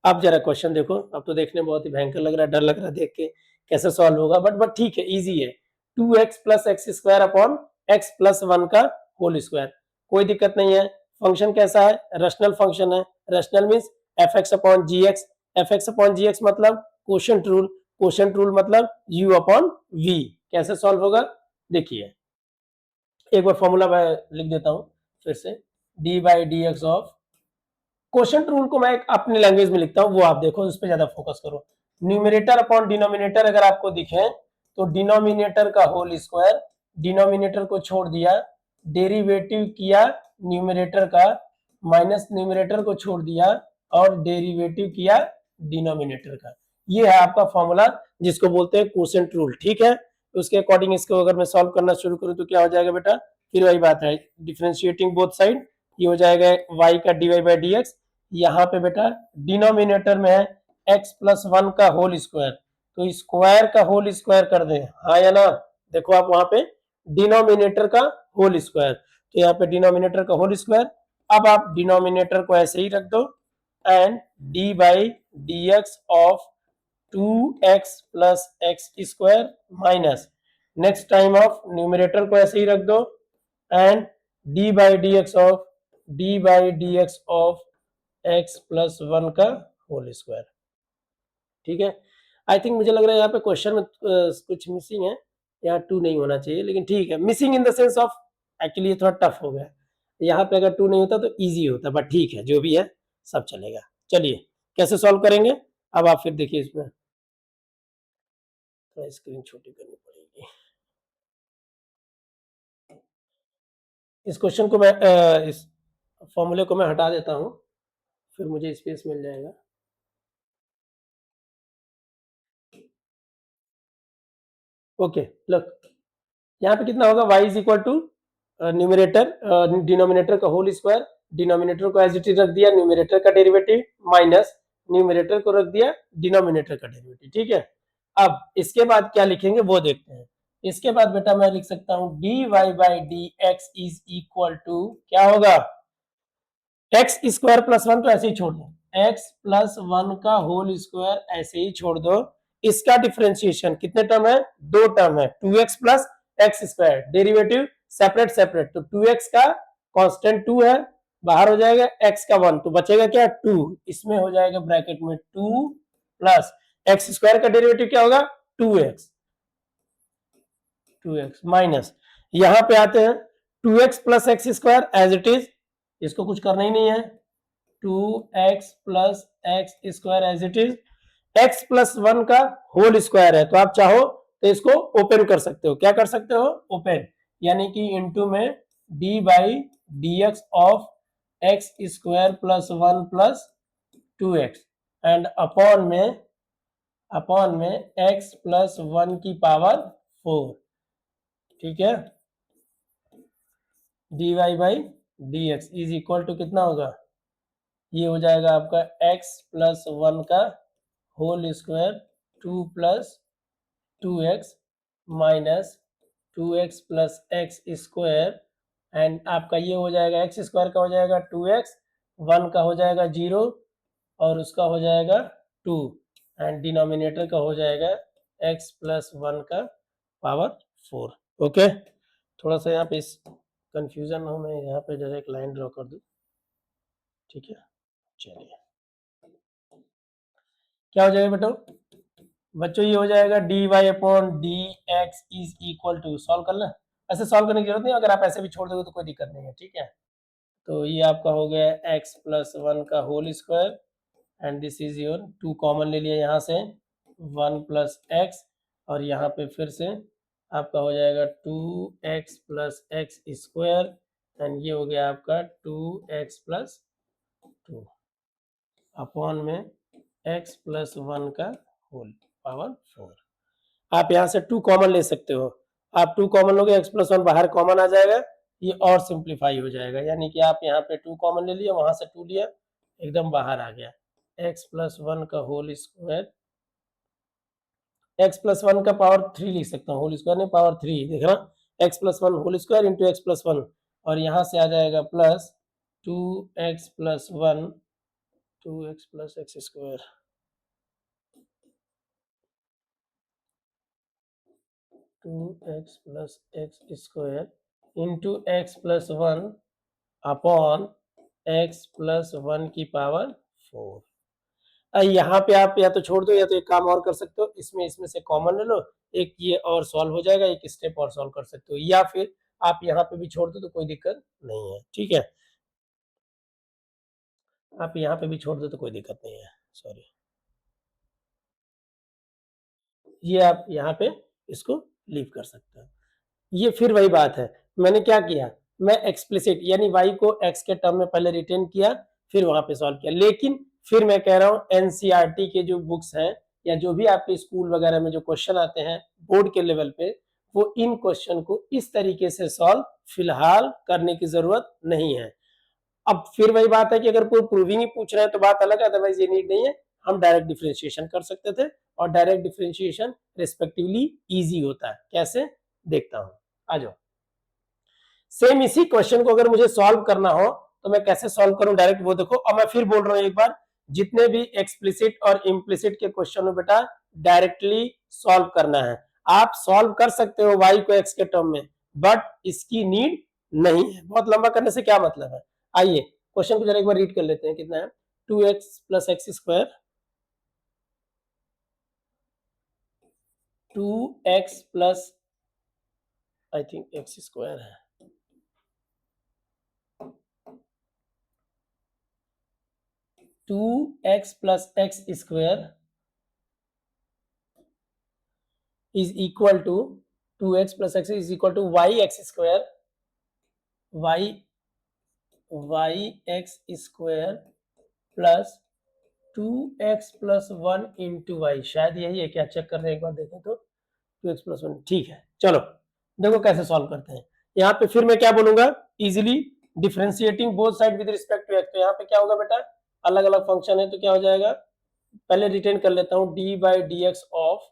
A: अब जरा क्वेश्चन देखो, अब तो देखने में बहुत ही भयंकर लग रहा है, डर लग रहा है देख के कैसे सॉल्व होगा, बट ठीक है, इजी है। 2x plus x square upon x plus 1 का होल स्क्वायर, कोई दिक्कत नहीं है। फंक्शन कैसा है, रेशनल फंक्शन है। Rational means fx upon gx, fx upon gx मतलब क्वोशंट रूल, क्वोशंट रूल मतलब u अपॉन v। कैसे सॉल्व होगा देखिए, एक बार फॉर्मूला मैं लिख देता हूं फिर से, d by d x of, quotient rule को मैं एक अपनी लैंग्वेज में लिखता हूं, वो आप देखो, उस पर ज्यादा फोकस करो। न्यूमरेटर अपॉन डिनोमिनेटर अगर आपको दिखे तो डिनोमिनेटर का होल स्क्वायर, डिनोमिनेटर को छोड़ दिया, डेरिवेटिव किया न्यूमरेटर का, माइनस न्यूमरेटर को छोड़ दिया और डेरिवेटिव किया डिनोमिनेटर का। ये है आपका फॉर्मूला जिसको बोलते हैं क्वोशंट रूल। ठीक है, उसके अकॉर्डिंग इसको अगर मैं सॉल्व करना शुरू करूं तो क्या हो जाएगा बेटा, फिर वही बात है, डिफरेंशिएटिंग बोथ साइड, ये हो जाएगा y का dy बाई डी एक्स, यहाँ पे बेटा डिनोमिनेटर में है x प्लस 1 का होल स्क्वायर, तो स्क्वायर का होल स्क्वायर कर दें, हाँ या ना, देखो आप वहां पे डिनोमिनेटर का होल स्क्वायर, तो यहाँ पे डिनोमिनेटर का होल स्क्वायर, अब आप डिनोमिनेटर को ऐसे ही रख दो and d by d x of 2x plus x square minus, next time of numerator को ऐसे ही रख दो and d by d x of d by d x of x plus 1 का होल स्क्वायर। ठीक है, आई थिंक मुझे लग रहा है यहाँ पे क्वेश्चन में कुछ मिसिंग है, यहाँ 2 नहीं होना चाहिए, लेकिन ठीक है, missing in the sense of actually ये थोड़ा टफ हो गया, यहाँ पे अगर 2 नहीं होता तो इजी होता, बट ठीक है, जो भी है सब चलेगा। चलिए कैसे सॉल्व करेंगे, अब आप फिर देखिए, इसमें थोड़ा स्क्रीन छोटी करनी पड़ेगी। इस क्वेश्चन को मैं इस फॉर्मूले को मैं हटा देता हूं, फिर मुझे स्पेस मिल जाएगा। ओके, लुक, यहाँ पे कितना होगा, y is equal to numerator denominator का होल स्क्वायर, डिनोमिनेटर को एज इट इज रख दिया, न्यूमरेटर का डेरिवेटिव माइनस न्यूमरेटर को रख दिया डिनोमिनेटर का डेरिवेटिव। ठीक है, अब इसके बाद क्या लिखेंगे वो देखते हैं। इसके बाद बेटा मैं लिख सकता हूं dy by d x is equal to, क्या होगा, एक्स स्क्वायर प्लस 1 तो ऐसे ही छोड़ दो, एक्स प्लस 1 का होल स्क्वायर ऐसे ही छोड़ दो, इसका डिफरेंशिएशन कितने टर्म है, 2 टर्म है, 2x plus x square, derivative separate separate, तो 2x का कांस्टेंट 2 है, बाहर हो जाएगा x का 1, तो बचेगा क्या 2, इसमें हो जाएगा ब्रैकेट में 2 प्लस एक्स स्क्वायर का डेरिवेटिव क्या होगा 2x, 2x माइनस, यहां पे आते हैं 2x plus x square as it is, इसको कुछ करना ही नहीं है, 2x plus x square as it is, x plus 1 का होल स्क्वायर है, तो आप चाहो तो इसको ओपन कर सकते हो, क्या कर सकते हो, ओपन, यानी कि इनटू में d by d x of x square plus 1 plus 2x and upon में x प्लस 1 की पावर 4। ठीक है, dy by d x is equal to कितना होगा, ये हो जाएगा आपका x प्लस 1 का whole square 2 plus 2x minus 2x plus x square and आपका ये हो जाएगा x स्क्वायर का हो जाएगा 2x, 1 का हो जाएगा 0 और उसका हो जाएगा 2 एंड डिनोमिनेटर का हो जाएगा x प्लस 1 का पावर 4। ओके, थोड़ा सा यहाँ पे कंफ्यूजन हो, मैं यहाँ पे जरा एक लाइन ड्रॉ कर दूं। ठीक है, चलिए क्या हो जाएगा बेटो, बच्चों ये हो जाएगा d y upon d x is equal to, solve कर लें, ऐसे सॉल्व करने की जरूरत नहीं, अगर आप ऐसे भी छोड़ दोगे तो कोई दिक्कत नहीं है। ठीक है, तो ये आपका हो गया एक्स प्लस 1 का whole square and this is your 2 common ले लिया यहाँ से 1 प्लस एक्स, और यहाँ पे फिर से आपका हो जाएगा 2x plus x square, and ये हो गया आपका 2x प्लस 2 अपॉन में x प्लस 1 का होल पावर 4। आप यहाँ से 2 कॉमन ले सकते हो, आप 2 कॉमन लोगे x प्लस 1 बाहर कॉमन आ जाएगा, ये और सिंप्लीफाई हो जाएगा, यानी कि आप यहाँ पे 2 कॉमन ले लिया, वहां से 2 लिया, एकदम बाहर आ गया, x प्लस 1 का होल स्क्वायर, x प्लस 1 का पावर 3 लिख सकता हूँ, होल स्क्वायर नहीं पावर 3, देख रहा, x plus 1 whole square into x plus 1, और यहाँ से आ जाएगा plus 2x plus 1 2x plus x square 2x plus x square into x plus 1 upon x plus 1 की पावर 4। यहाँ पे आप या तो छोड़ दो या तो एक काम और कर सकते हो, इसमें से कॉमन ले लो, एक ये और सॉल्व हो जाएगा, एक स्टेप और सॉल्व कर सकते हो, या फिर आप यहाँ पे भी छोड़ दो तो कोई दिक्कत नहीं है, ठीक है, आप यहाँ पे भी छोड़ दो तो कोई दिक्कत नहीं है, सॉरी, ये आप यहाँ पे इसको लीव कर सकते हो। ये फिर वही बात है, मैंने क्या किया, मैं एक्सप्लिसिट यानी y को x के टर्म में पहले रिटेन किया, फिर वहां पे सॉल्व किया, लेकिन फिर मैं कह रहा हूँ एनसीईआरटी के जो बुक्स हैं या जो भी आपके स्कूल वगैरह में जो क्वेश्चन आते हैं बोर्ड के लेवल पे, वो इन क्वेश्चन को इस तरीके से सॉल्व फिलहाल करने की जरूरत नहीं है। अब फिर वही बात है कि अगर कोई प्रूविंग ही पूछ रहे हैं तो बात अलग है, अदरवाइज ये नीड नहीं है, हम डायरेक्ट डिफरेंशिएशन कर सकते थे, और डायरेक्ट डिफरेंशिएशन रिस्पेक्टिवली इजी होता है, कैसे देखता हूं, आ जाओ। सेम इसी क्वेश्चन को अगर मुझे सॉल्व करना हो तो मैं कैसे सॉल्व करूं डायरेक्ट, वो देखो, और मैं फिर बोल रहा हूं एक बार, जितने भी एक्सप्लिसिट और इम्प्लिसिट के क्वेश्चन हो बेटा डायरेक्टली सॉल्व करना है, आप सॉल्व कर सकते हो y को x के टर्म में, बट इसकी नीड नहीं है, बहुत लंबा करने से क्या मतलब है। आइए क्वेश्चन को जरा एक बार रीड कर लेते हैं, कितना है 2x plus x square 2x plus I think x square है 2x plus x square is equal to 2x plus x is equal to yx square yx square plus 2x plus 1 into y, शायद यही है क्या, check कर रहे हैं एक बार देखें तो 2x plus 1, ठीक है, चलो देखो कैसे सॉल्व करते हैं। यहाँ पे फिर मैं क्या बोलूंगा, easily differentiating both side with respect to x, तो यहाँ पे क्या होगा बेटा, अलग अलग फंक्शन है तो क्या हो जाएगा, पहले रिटेन कर लेता हूँ, d by d x of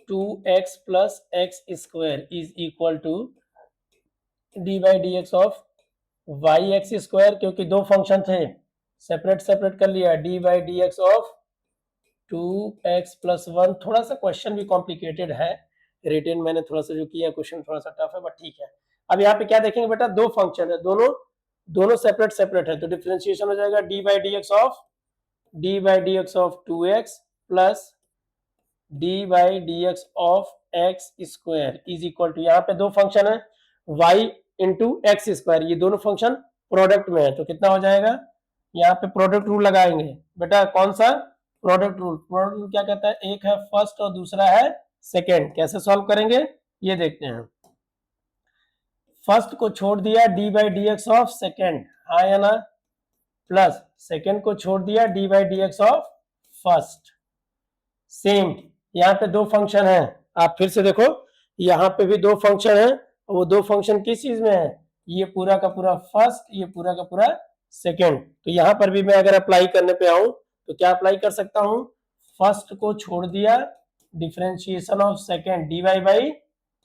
A: 2x plus x square is equal to d by d x of y x square, क्योंकि दो फंक्शन थे सेपरेट सेपरेट कर लिया, d by d x of 2x plus 1, थोड़ा सा क्वेश्चन भी complicated है, retain मैंने थोड़ा सा जो किया क्वेश्चन थोड़ा सा टफ है बट ठीक है। अब यहाँ पे क्या देखेंगे बेटा, दो फंक्शन है, दोनों सेपरेट सेपरेट है, तो डिफरेंशिएशन हो जाएगा d by d x of 2x plus d by d x of x square is equal to, यहाँ पे दो फंक्शन है y इंटू एक्स स्क्वायर, ये दोनों फंक्शन प्रोडक्ट में है, तो कितना हो जाएगा, यहाँ पे प्रोडक्ट रूल लगाएंगे बेटा, कौन सा प्रोडक्ट रूल क्या कहता है, एक है फर्स्ट और दूसरा है सेकेंड, कैसे सॉल्व करेंगे ये देखते हैं। फर्स्ट को छोड़ दिया D by d x of second, हाँ या ना, प्लस सेकेंड को छोड़ दिया D by d x of first, same यहाँ पे दो फंक्शन है, आप फिर से देखो यहाँ पे भी दो फंक्शन है, वो दो फंक्शन किस चीज में है, ये पूरा का पूरा फर्स्ट, ये पूरा का पूरा सेकेंड, तो यहाँ पर भी मैं अगर अप्लाई करने पे आऊं तो क्या अप्लाई कर सकता हूं, फर्स्ट को छोड़ दिया differentiation of second d y by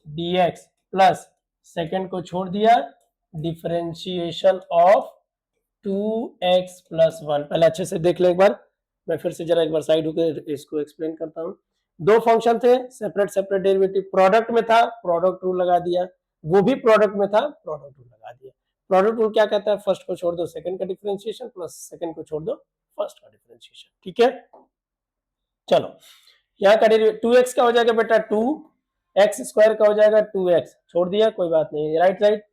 A: d x, plus second को छोड़ दिया डिफरेंशिएशन ऑफ 2x प्लस 1, पहले अच्छे से देख ले एक बार, मैं फिर से जरा एक बार साइड होकर इसको एक्सप्लेन करता हूं। दो फंक्शन थे सेपरेट सेपरेट डेरिवेटिव, प्रोडक्ट में था प्रोडक्ट रूल लगा दिया, वो भी प्रोडक्ट में था प्रोडक्ट रूल लगा दिया। प्रोडक्ट रूल क्या कहता है, फर्स्ट को छोड़ दो सेकंड का डिफरेंशिएशन प्लस सेकंड को छोड़ दो फर्स्ट का डिफरेंशिएशन, ठीक है। चलो यहाँ का 2x का हो जाएगा बेटा 2x स्क्वायर का हो जाएगा 2x, छोड़ दिया कोई बात नहीं, राइट राइट,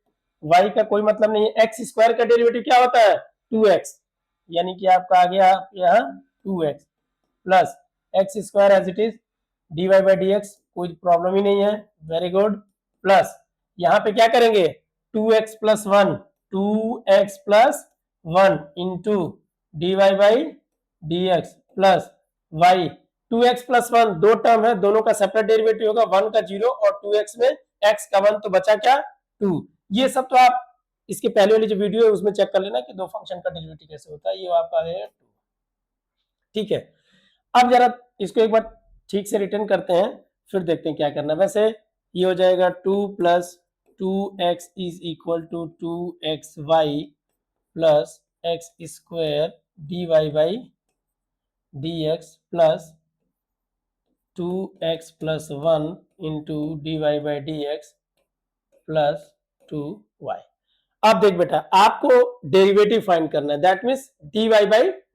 A: y का कोई मतलब नहीं है, x स्क्वायर का डेरिवेटिव क्या होता है 2x, यानी कि आपका आ गया यहाँ 2x plus x square as it is dy by d x, कोई प्रॉब्लम ही नहीं है, वेरी गुड। प्लस यहाँ पे क्या करेंगे 2x plus 1, 2x plus 1 into dy by d x plus y, 2x plus 1 दो टर्म है, दोनों का सेपरेट डेरिवेटिव होगा, 1 का 0 और 2x में x का 1, तो बचा क्या 2। ये सब तो आप इसके पहले वाली जो वीडियो है उसमें चेक कर लेना कि दो फंक्शन का डेरिवेटिव कैसे होता है, ये आपका है 2। ठीक है, अब जरा इसको एक बार ठीक से रिटर्न करते हैं, फिर देखते हैं क्या करना है। वैसे ये हो जाएगा 2 plus 2x is equal to 2xy plus x square d y by d x plus 2x plus 1 into d y by d x plus 2y। अब देख बेटा, आपको डेरिवेटिव फाइंड करना है, that means dy by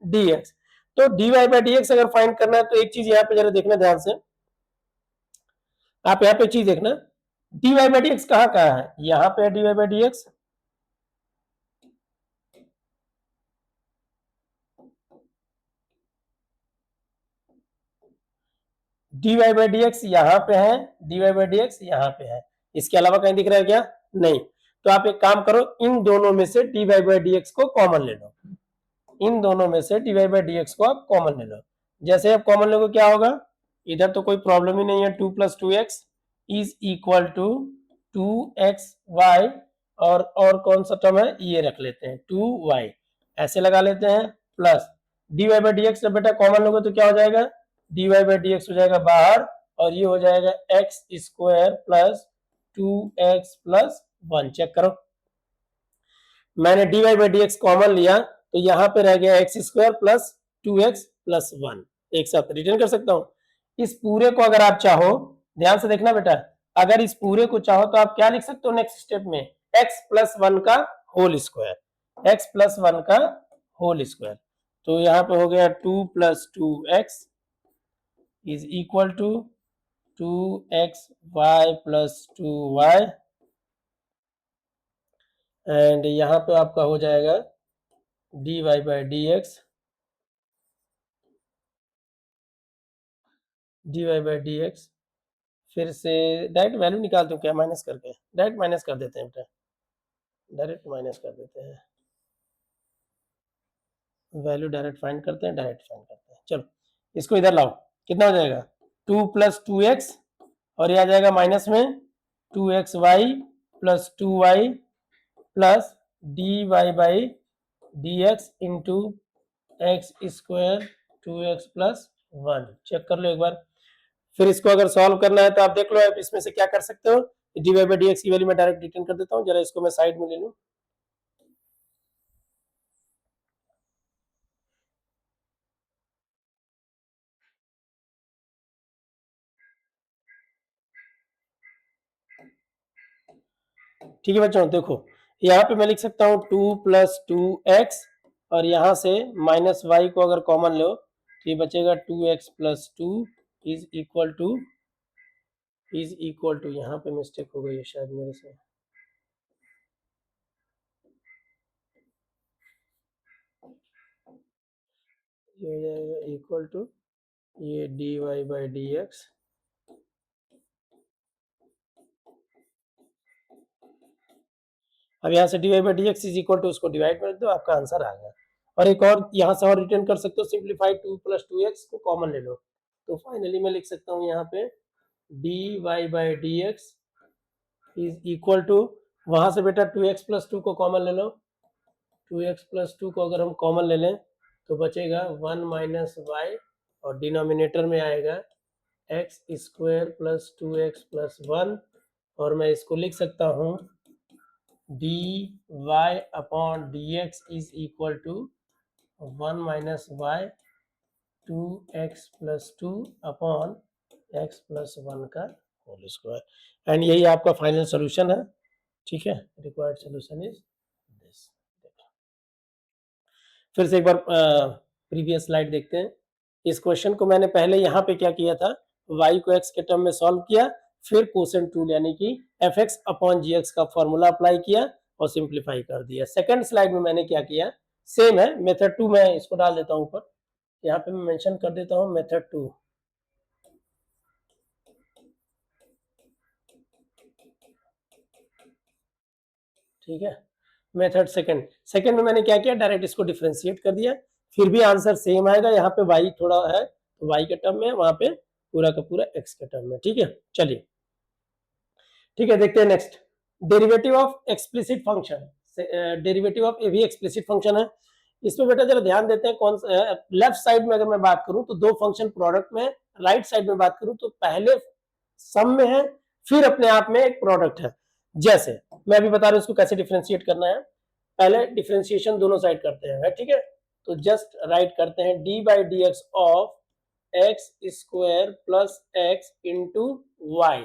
A: dx। तो dy by dx अगर find करना है तो एक चीज यहाँ पे जरा देखना ध्यान से, आप यहाँ पे चीज देखना dy बाई dx कहाँ कहाँ है, यहाँ पे है dy by dx, dy by dx यहाँ पे है, dy बाई dx यहाँ पे है, इसके अलावा कहीं दिख रहा है क्या, नहीं। तो आप एक काम करो, इन दोनों में से dy बाई dx को कॉमन ले लो, इन दोनों में से dy बाई dx को आप कॉमन ले लो। जैसे आप कॉमन लोगे क्या होगा, इधर तो कोई प्रॉब्लम ही नहीं है, 2 plus 2x is equal to 2xy, और कौन सा टर्म है ये रख लेते हैं 2y, ऐसे लगा लेते हैं, प्लस dy बाई dx जब बेटा कॉमन लोगे तो क्या हो जाएगा, dy बाई dx हो जाएगा बाहर, और ये हो जाएगा x square plus 2x plus 1। Check करो, मैंने dy बाई dx कॉमन लिया तो यहाँ पे रह गया x square plus 2x plus 1, एक साथ रिटर्न कर सकता हूँ। इस पूरे को अगर आप चाहो, ध्यान से देखना बेटा, अगर इस पूरे को चाहो तो आप क्या लिख सकते हो नेक्स्ट स्टेप में, x प्लस 1 का होल स्क्वायर, x प्लस 1 का होल स्क्वायर। तो यहाँ पे हो गया 2 plus 2x is equal to 2xy plus 2y, and यहाँ पे आपका हो जाएगा dy by dx, dy by dx, फिर से डायरेक्ट वैल्यू निकाल दूं क्या, माइनस करके, डायरेक्ट माइनस कर देते हैं बेटा, डायरेक्ट माइनस कर देते हैं, वैल्यू डायरेक्ट फाइंड करते हैं, डायरेक्ट फाइंड करते हैं। चलो इसको इधर लाओ, कितना हो जाएगा 2 प्लस 2x, और ये आ जाएगा माइनस में 2xy plus 2y plus dy by dx into x square 2x plus 1। Check कर लो एक बार, फिर इसको अगर सॉल्व करना है तो आप देख लो, आप इसमें से क्या कर सकते हो, dy बाई dx की वैल्यू मैं डायरेक्ट रिटर्न कर देता हूँ, जरा इसको मैं साइड में ले लूँ। ठीक है बच्चों, देखो यहाँ पे मैं लिख सकता हूँ 2 प्लस 2x, और यहाँ से माइनस वाई को अगर कॉमन लो तो ये बचेगा 2x plus 2 is equal to, यहाँ पे मिस्टेक हो गई है शायद मेरे से, ये हो जाएगा इक्वल टू ये dy बाई dx, अब यहाँ से dy by dx is equal to, उसको डिवाइड कर दो, आपका आंसर आ गया। और एक और यहाँ से और रिटर्न कर सकते हो, सिंप्लीफाई 2 प्लस 2x को कॉमन ले लो, तो फाइनली मैं लिख सकता हूँ यहाँ पे dy by dx is equal to, वहां से बेटा 2x प्लस 2 को कॉमन ले लो, 2x प्लस 2 को अगर हम कॉमन ले लें तो बचेगा 1 माइनस वाई, और डिनोमिनेटर में आएगा x square plus 2x plus 1, और मैं इसको लिख सकता हूँ dy upon dx is equal to 1 minus y 2x plus 2 upon x plus 1 का होल स्क्वायर, एंड यही आपका फाइनल सॉल्यूशन है। ठीक है, रिक्वायर्ड सॉल्यूशन इज दिस। फिर से एक बार प्रीवियस स्लाइड देखते हैं। इस क्वेश्चन को मैंने पहले यहाँ पे क्या किया था, y को x के टर्म में सॉल्व किया, फिर कोसेंट रूल यानी कि fx अपॉन gx का फॉर्मूला अप्लाई किया और सिंप्लीफाई कर दिया। सेकंड स्लाइड में मैंने क्या किया, सेम है मेथड 2, मैं इसको डाल देता हूँ ऊपर, यहाँ पे मैं मेंशन कर देता हूँ मेथड 2। ठीक है, मेथड सेकंड में मैंने क्या किया, डायरेक्ट इसको डिफरेंशिएट कर दिया, फिर भी आंसर सेम आएगा। यहाँ पे y थोड़ा है तो y के टर्म में, वहां पे पूरा का पूरा x के टर्म में। ठीक है, चलिए ठीक है, देखते हैं next, derivative of explicit function. Derivative of a भी एक्सप्लिसिट फंक्शन है। इसमें बेटा जरा ध्यान देते हैं, कौन लेफ्ट साइड में अगर मैं बात करूं तो दो फंक्शन प्रोडक्ट में, राइट साइड में बात करूं तो पहले सम में है, फिर अपने आप में एक प्रोडक्ट है। जैसे मैं अभी बता रहा हूं इसको कैसे डिफरेंशिएट करना है। पहले डिफरेंशिएशन दोनों साइड करते हैं, ठीक है, तो जस्ट राइट करते हैं d by d x of x square plus x into y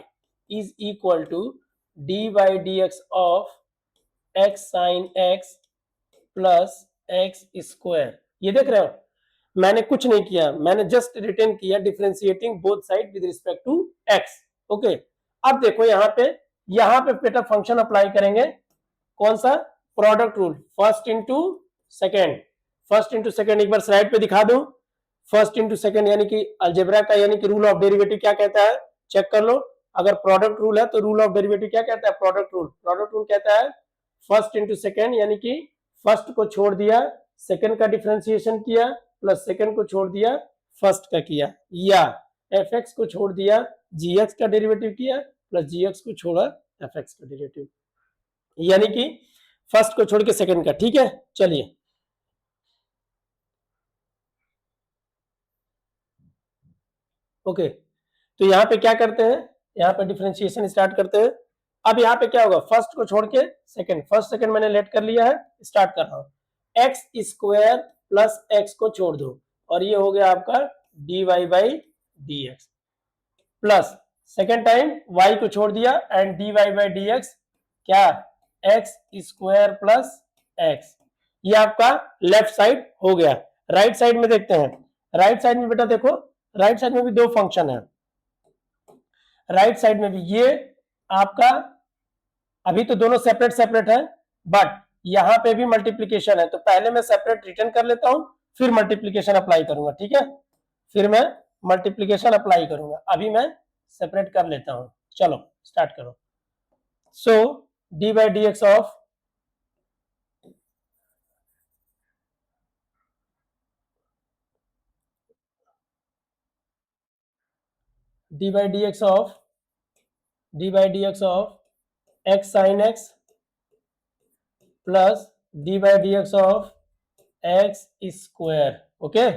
A: is equal to d by d x of x sine x plus x square. ये देख रहे हो, मैंने कुछ नहीं किया, मैंने जस्ट रिटर्न किया differentiating both side with respect to x. Okay, अब देखो यहाँ पे बेटा फंक्शन अप्लाई करेंगे, कौन सा, product rule, first into second. First into second एक बार स्लाइड पे दिखा दूं। फर्स्ट इंटू सेकेंड यानी कि अलजेब्रा का, यानी कि रूल ऑफ डेरिवेटिव क्या कहता है, चेक कर लो। अगर प्रोडक्ट रूल है तो रूल ऑफ डेरिवेटिव क्या कहता है, प्रोडक्ट रूल कहता है फर्स्ट इंटू सेकेंड, यानी कि फर्स्ट को छोड़ दिया सेकेंड का डिफरेंशिएशन किया, प्लस सेकेंड को छोड़ दिया फर्स्ट का किया, या एफ एक्स को छोड़ दिया जी एक्स का डेरिवेटिव किया, प्लस जी एक्स को छोड़ा एफ एक्स का डेरिवेटिव, यानी कि फर्स्ट को छोड़ के सेकेंड का। ठीक है, चलिए ओके, तो यहाँ पे क्या करते हैं, यहाँ पे डिफरेंशिएशन स्टार्ट करते हैं। अब यहाँ पे क्या होगा, फर्स्ट को छोड़ के सेकेंड, फर्स्ट सेकेंड मैंने लेट कर लिया है, स्टार्ट कर रहा हूं। एक्स स्क्वायर प्लस एक्स को छोड़ दो और ये हो गया आपका d y by d x, plus second time y को छोड़ दिया and d y by d x क्या, एक्स स्क्वायर प्लस एक्स। ये आपका लेफ्ट साइड हो गया। राइट साइड में देखते हैं, राइट साइड में बेटा देखो, राइट साइड में भी दो फंक्शन है। राइट साइड में भी ये आपका, अभी तो दोनों सेपरेट सेपरेट है, बट यहां पे भी मल्टीप्लीकेशन है, तो पहले मैं सेपरेट रिटर्न कर लेता हूं, फिर मल्टीप्लीकेशन अप्लाई करूंगा। ठीक है, फिर मैं मल्टीप्लीकेशन अप्लाई करूंगा, अभी मैं सेपरेट कर लेता हूं। चलो स्टार्ट करो। So d by d x of d by d x of x sine x plus d by d x of x square. Okay,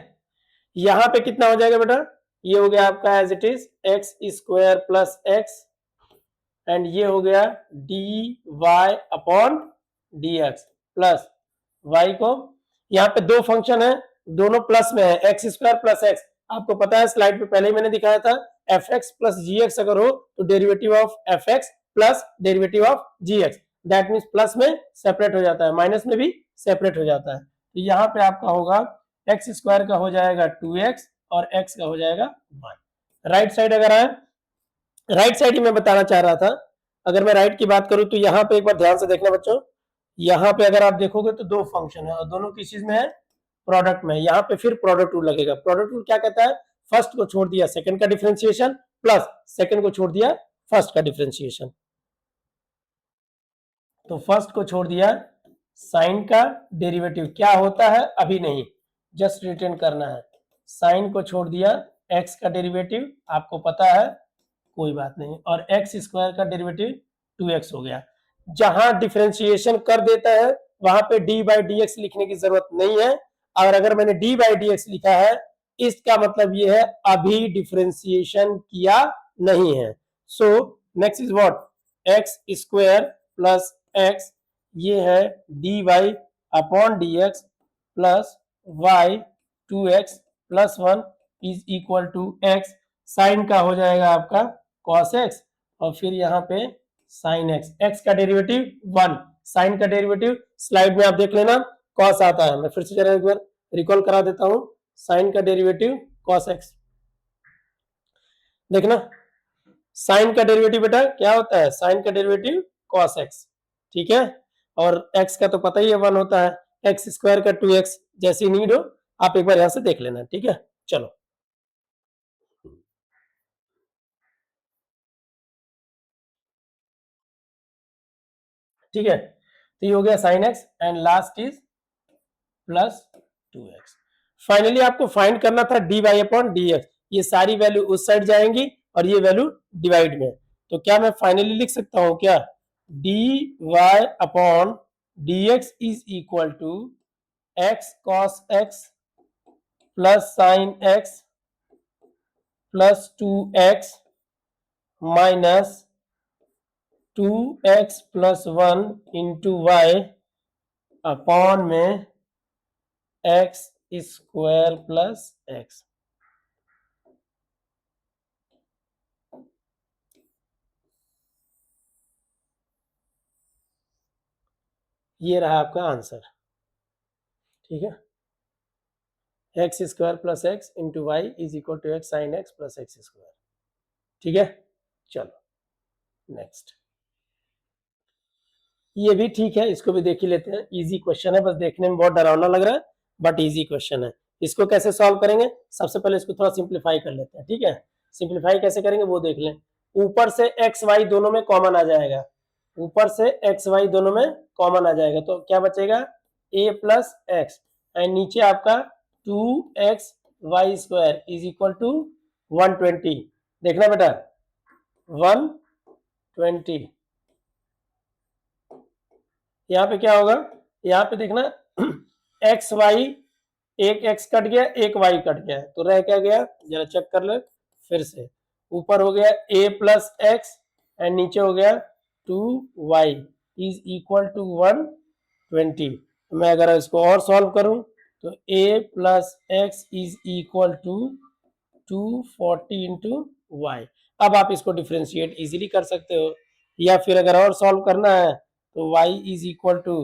A: यहां पे कितना हो जाएगा बेटा, ये हो गया आपका as it is x square plus x, and ये हो गया d y upon d x plus y को, यहाँ पे दो फंक्शन है, दोनों प्लस में है, एक्स स्क्वायर प्लस एक्स। आपको पता है स्लाइड पे पहले ही मैंने दिखाया था, f x plus g x अगर हो तो derivative of f x plus derivative of g x, that means plus में सेपरेट हो जाता है, माइनस में भी सेपरेट हो जाता है। तो यहाँ पे आपका होगा एक्स स्क्वायर का हो जाएगा 2x और x का हो जाएगा 1। राइट साइड अगर आए, राइट साइड ही मैं बताना चाह रहा था, अगर मैं राइट की बात करूं तो यहाँ पे एक बार ध्यान से देखना बच्चों, यहाँ पे अगर आप देखोगे तो दो फंक्शन है और दोनों किस चीज में है, प्रोडक्ट में। यहाँ पे फिर प्रोडक्ट रूल लगेगा। प्रोडक्ट रूल क्या कहता है, फर्स्ट को छोड़ दिया सेकंड का डिफरेंशिएशन प्लस सेकंड को छोड़ दिया फर्स्ट का डिफरेंशिएशन। तो फर्स्ट को छोड़ दिया साइन का डेरिवेटिव क्या होता है अभी नहीं, जस्ट रिटर्न करना है। साइन को छोड़ दिया एक्स का डेरिवेटिव, आपको पता है कोई बात नहीं, और एक्स स्क्वायर का डेरिवेटिव 2x हो गया। जहां डिफरेंशिएशन कर देता है वहां पे डी बाई डी एक्स लिखने की जरूरत नहीं है, और अगर मैंने डी बाई डी एक्स लिखा है इसका मतलब ये है अभी डिफरेंशिएशन किया नहीं है। So next is what, x square plus x, ये है d y upon d x plus y 2x plus 1 is equal to x. Sine का हो जाएगा आपका cos x और फिर यहाँ पे sin x, x का डेरिवेटिव 1, साइन का डेरिवेटिव स्लाइड में आप देख लेना cos आता है, मैं फिर से जरा एक बार रिकॉल करा देता हूं, साइन का डेरिवेटिव cos x, देखना साइन का डेरिवेटिव बेटा क्या होता है, साइन का डेरिवेटिव cos x। ठीक है, और x का तो पता ही है 1 होता है, एक्स स्क्वायर का 2x, जैसी नीड हो आप एक बार यहां से देख लेना, ठीक है। चलो, ठीक है, तो ये हो गया sine x and last is plus 2x। Finally आपको फाइंड करना था dy अपॉन dx। ये सारी वैल्यू उस साइड जाएंगी और ये वैल्यू डिवाइड में। तो क्या मैं फाइनली लिख सकता हूं क्या, dy upon dx is equal to x cos x plus sine x plus 2x minus 2x plus 1 into y upon में x स्क्वायर प्लस x। ये रहा आपका आंसर, ठीक है। X square plus x into y is equal to x sine x plus x square, ठीक है। चलो next, ये भी ठीक है, इसको भी देख ही लेते हैं। इजी क्वेश्चन है, बस देखने में बहुत डरावना लग रहा है बट इजी क्वेश्चन है। इसको कैसे सॉल्व करेंगे, सबसे पहले इसको थोड़ा सिंप्लीफाई कर लेते हैं, ठीक है। सिंप्लीफाई कैसे करेंगे वो देख लें। ऊपर से एक्स वाई दोनों में कॉमन आ जाएगा, ऊपर से एक्स वाई दोनों में कॉमन आ जाएगा, तो क्या बचेगा ए प्लस एक्स एंड नीचे आपका 2x y square is equal to 120। देखना बेटा 120। यहाँ पे क्या होगा, यहाँ पे देखना एक्स वाई, एक एक्स कट गया एक वाई कट गया, तो रह क्या गया जरा चेक कर ले फिर से। ऊपर हो गया a प्लस एक्स एंड नीचे हो गया 2y इज इक्वल टू 120। मैं अगर इसको और सॉल्व करूं तो a plus x is equal to 240 into y. अब आप इसको डिफ्रेंशिएट इजीली कर सकते हो, या फिर अगर और सॉल्व करना है तो y is equal to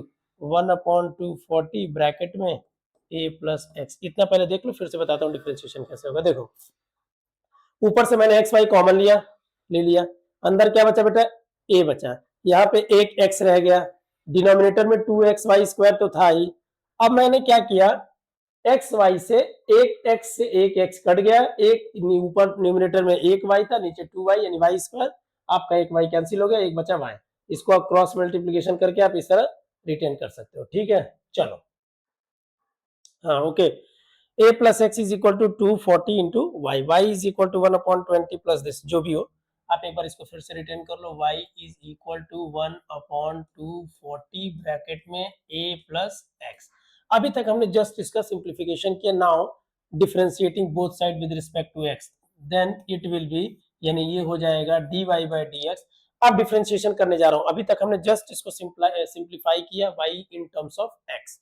A: 1/240 bracket में a प्लस एक्स। इतना पहले देख लो, फिर से बताता हूँ डिफ्रेंशिएशन कैसे होगा। देखो ऊपर से मैंने एक्स वाई कॉमन लिया, ले लिया, अंदर क्या बचा बेटा a बचा, यहाँ पे एक x रह गया, डिनोमिनेटर में 2x वाई स्क्वायर तो था ही। अब मैंने क्या किया, एक्स वाई से एक एक्स से एक एक्स कट गया, एक ऊपर न्यूमिनेटर में एक वाई था नीचे 2y यानी वाई स्क्वायर, आपका एक वाई कैंसिल हो गया, एक बचा वाई। इसको आप क्रॉस मल्टीप्लीकेशन करके आप इस तरह रिटेन कर सकते हो, ठीक है। चलो हाँ okay, a plus x is equal to 240 into y, y is equal to 1/20 plus this, जो भी हो आप एक बार इसको फिर से रिटेन कर लो। y is equal to 1/240 bracket में a प्लस एक्स। अभी तक हमने जस्ट इसका सिंप्लीफिकेशन किया। Now differentiating both side with respect to x, then it will be, यानी ये हो जाएगा dy बाय dx। अब डिफरेंशिएशन करने जा रहा हूं, अभी तक हमने जस्ट इसको सिंप्लीफाई किया y in terms of x।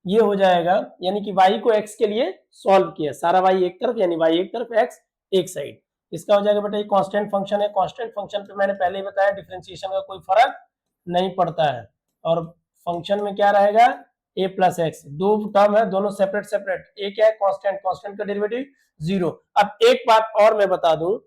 A: ये हो जाएगा यानी कि y को x के लिए सॉल्व किया, सारा y एक तरफ यानी y एक तरफ x एक साइड। इसका हो जाएगा बेटा ये कांस्टेंट फंक्शन है, कांस्टेंट फंक्शन पे मैंने पहले ही बताया डिफरेंशिएशन का कोई फर्क नहीं पड़ता है। और फंक्शन में क्या रहेगा a प्लस एक्स, दो टर्म है दोनों सेपरेट सेपरेट, a क्या है कांस्टेंट, कांस्टेंट का डेरिवेटिव जीरो। अब एक बात और मैं बता दूं,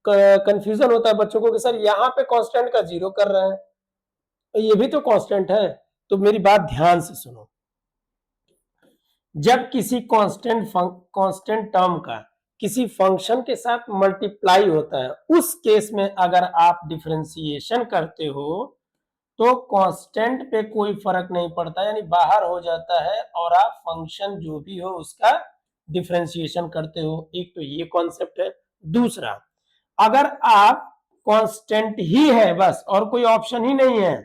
A: कंफ्यूजन होता है बच्चों को कि सर यहाँ पे कांस्टेंट का जीरो कर रहे हैं, तो ये भी तो कांस्टेंट है। तो मेरी बात ध्यान से सुनो, जब किसी कांस्टेंट टर्म का किसी फंक्शन के साथ मल्टीप्लाई होता है, उस केस में अगर आप डिफरेंशिएशन करते हो तो कांस्टेंट पे कोई फर्क नहीं पड़ता, यानी बाहर हो जाता है और आप फंक्शन जो भी हो उसका डिफरेंशिएशन करते हो। एक तो ये कॉन्सेप्ट है। दूसरा, अगर आप कांस्टेंट ही है बस और कोई ऑप्शन ही नहीं है,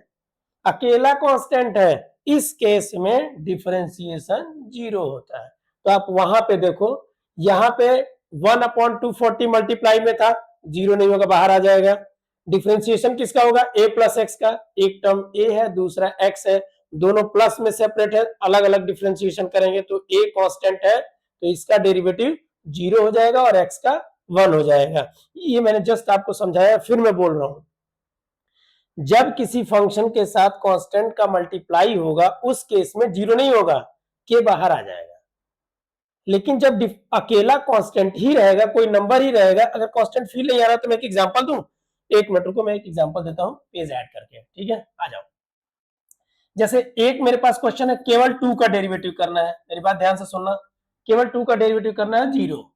A: अकेला कांस्टेंट है, इस केस में डिफरेंशिएशन जीरो होता है। तो आप वहां पे देखो, यहां पे 1/240 मल्टीप्लाई में था, जीरो नहीं होगा बाहर आ जाएगा। डिफरेंशिएशन किसका होगा, a प्लस एक्स का, एक टर्म a है दूसरा x है, दोनों प्लस में सेपरेट है, अलग अलग डिफरेंशिएशन करेंगे तो a कांस्टेंट है तो इसका डेरिवेटिव जीरो हो जाएगा और x का 1 हो जाएगा। ये मैंने जस्ट आपको समझाया, फिर मैं बोल रहा हूं, जब किसी फंक्शन के साथ कांस्टेंट का मल्टीप्लाई होगा उस केस में जीरो नहीं होगा, के बाहर आ जाएगा। लेकिन जब अकेला कांस्टेंट ही रहेगा, कोई नंबर ही रहेगा, अगर कांस्टेंट फील नहीं आ रहा तो मैं एक एग्जांपल दूं, एक मिनट रुको मैं एक एग्जांपल देता हूं पेज ऐड करके, ठीक है। आ जाओ, जैसे एक मेरे पास क्वेश्चन है, केवल 2 का डेरिवेटिव करना है, मेरी बात ध्यान से सुनना, केवल 2 का डेरिवेटिव करना है 0।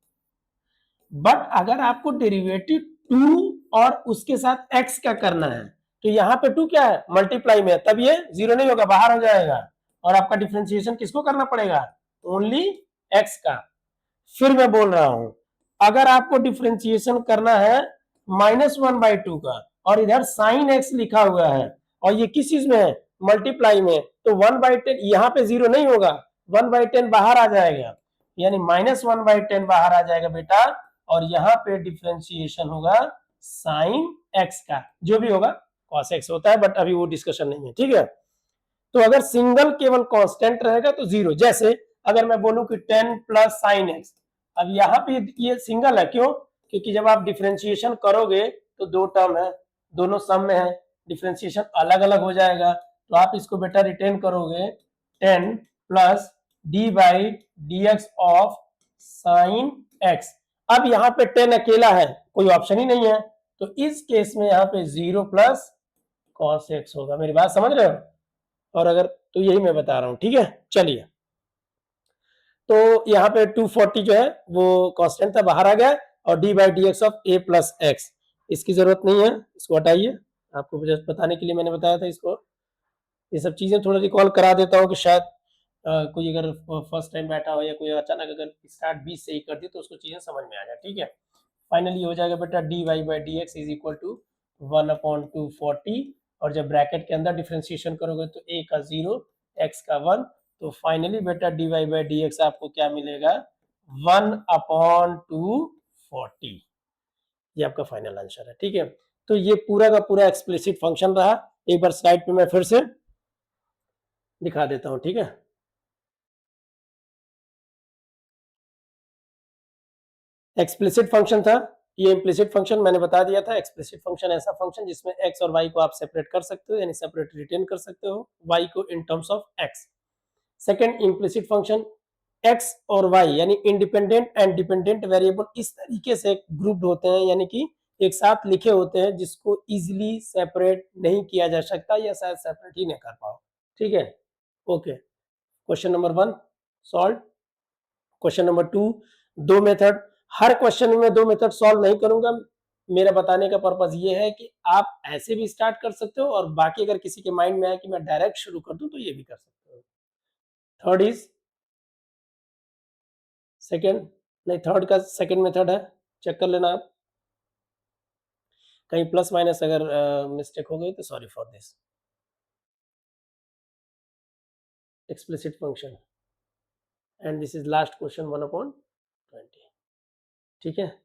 A: बट अगर आपको डेरिवेटिव 2 और उसके साथ x का करना है, तो यहाँ पे 2 क्या है, मल्टीप्लाई में, तब ये 0 नहीं होगा, बाहर हो जाएगा, और आपका डिफरेंशिएशन किसको करना पड़ेगा, ओनली x का। फिर मैं बोल रहा हूं, अगर आपको डिफरेंशिएशन करना है -1/2 का, और इधर sin x लिखा हुआ है, और ये किस चीज में है, मल्टीप्लाई में, तो 1/10 यहाँ पे 0 नहीं होगा, 1/10 बाहर आ जाएगा, यानी -1/10 बाहर आ जाएगा बेटा, और यहाँ पे डिफरेंशिएशन होगा साइन x का, जो भी होगा cos x होता है, बट अभी वो डिस्कशन नहीं है, ठीक है। तो अगर सिंगल केवल कांस्टेंट रहेगा तो 0, जैसे अगर मैं बोलूं कि 10 प्लस साइन x, अब यहाँ पे ये सिंगल है, क्यों, क्योंकि जब आप डिफरेंशिएशन करोगे तो दो टर्म है, दोनों सम में है, डिफरेंशिएशन अलग अलग हो जाएगा, तो आप इसको बेटा रिटेन करोगे 10 plus d/dx of sine x। अब यहाँ पे 10 अकेला है, कोई ऑप्शन ही नहीं है, तो इस केस में यहाँ पे 0 प्लस cos x होगा, मेरी बात समझ रहे हो, और अगर तो यही मैं बता रहा हूं, ठीक है। चलिए, तो यहाँ पे 240 जो है वो कांस्टेंट था, बाहर आ गया, और d/dx of a plus x, इसकी जरूरत नहीं है, इसको हटाइए, आपको जस्ट बताने के लिए मैंने बताया था इसको। ये सब चीजें थोड़ा रिकॉल करा देता हूँ कि शायद कोई अगर फर्स्ट टाइम बैठा हो या कोई अचानक अगर स्टार्ट 20 से ही कर दी तो उसको चीजें समझ में आ जाए, ठीक है। फाइनली हो जाएगा बेटा dy/dx इज इक्वल टू 1/240, और जब ब्रैकेट के अंदर डिफरेंशिएशन करोगे तो a का 0, x का 1, तो फाइनली बेटा dy/dx आपको क्या मिलेगा, 1/240, ये आपका फाइनल आंसर है, ठीक है। तो ये पूरा का पूरा एक्सप्लिसिट फंक्शन रहा, एक बार स्लाइड पे मैं फिर से दिखा देता हूं, ठीक है। एक्सप्लिसिट फंक्शन था, ये इम्प्लिसिट फंक्शन मैंने बता दिया था। एक्सप्लिसिट फंक्शन ऐसा फंक्शन जिसमें x और y को आप सेपरेट कर सकते हो, यानी सेपरेट रिटेन कर सकते हो y को इन terms of x। Second, implicit function x और y यानी इंडिपेंडेंट एंड डिपेंडेंट वेरिएबल इस तरीके से ग्रुप्ड होते हैं, यानी कि एक साथ लिखे होते हैं, जिसको इजीली सेपरेट नहीं किया जा सकता, या शायद सेपरेट ही नहीं कर पाओ, ठीक है। Okay, question number 1 solve. Question number 2, दो मेथड, हर क्वेश्चन में दो मेथड सॉल्व नहीं करूंगा, मेरा बताने का पर्पस ये है कि आप ऐसे भी स्टार्ट कर सकते हो, और बाकी अगर किसी के माइंड में आए कि मैं डायरेक्ट शुरू कर दूं तो ये भी कर सकते हो। थर्ड इज सेकंड, नहीं थर्ड का सेकंड मेथड है, चेक कर लेना आप, कहीं प्लस माइनस अगर मिस्टेक हो गई तो sorry for this. Explicit function, and this is last question 1/20, ठीक है।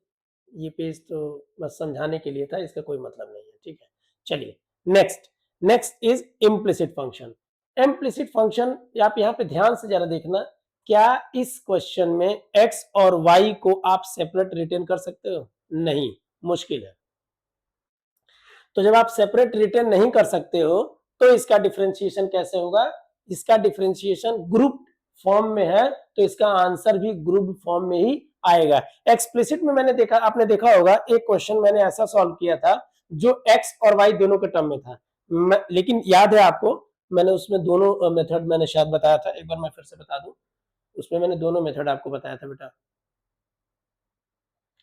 A: ये पेज तो बस समझाने के लिए था, इसका कोई मतलब नहीं है, ठीक है। चलिए next, next is implicit function. Implicit function आप यहाँ पे ध्यान से जरा देखना, क्या इस क्वेश्चन में x और y को आप सेपरेट रिटेन कर सकते हो, नहीं, मुश्किल है। तो जब आप सेपरेट रिटेन नहीं कर सकते हो तो इसका डिफरेंशिएशन कैसे होगा, इसका डिफरेंशिएशन ग्रुप फॉर्म में है, तो इसका आंसर भी ग्रुप फॉर्म में ही आएगा। एक्सप्लिसिट में मैंने देखा, आपने देखा होगा एक क्वेश्चन मैंने ऐसा सॉल्व किया था जो x और y दोनों के टर्म में था, लेकिन याद है आपको, मैंने उसमें दोनों मेथड मैंने शायद बताया था, एक बार मैं फिर से बता दूं, उसमें मैंने दोनों मेथड आपको बताया था बेटा,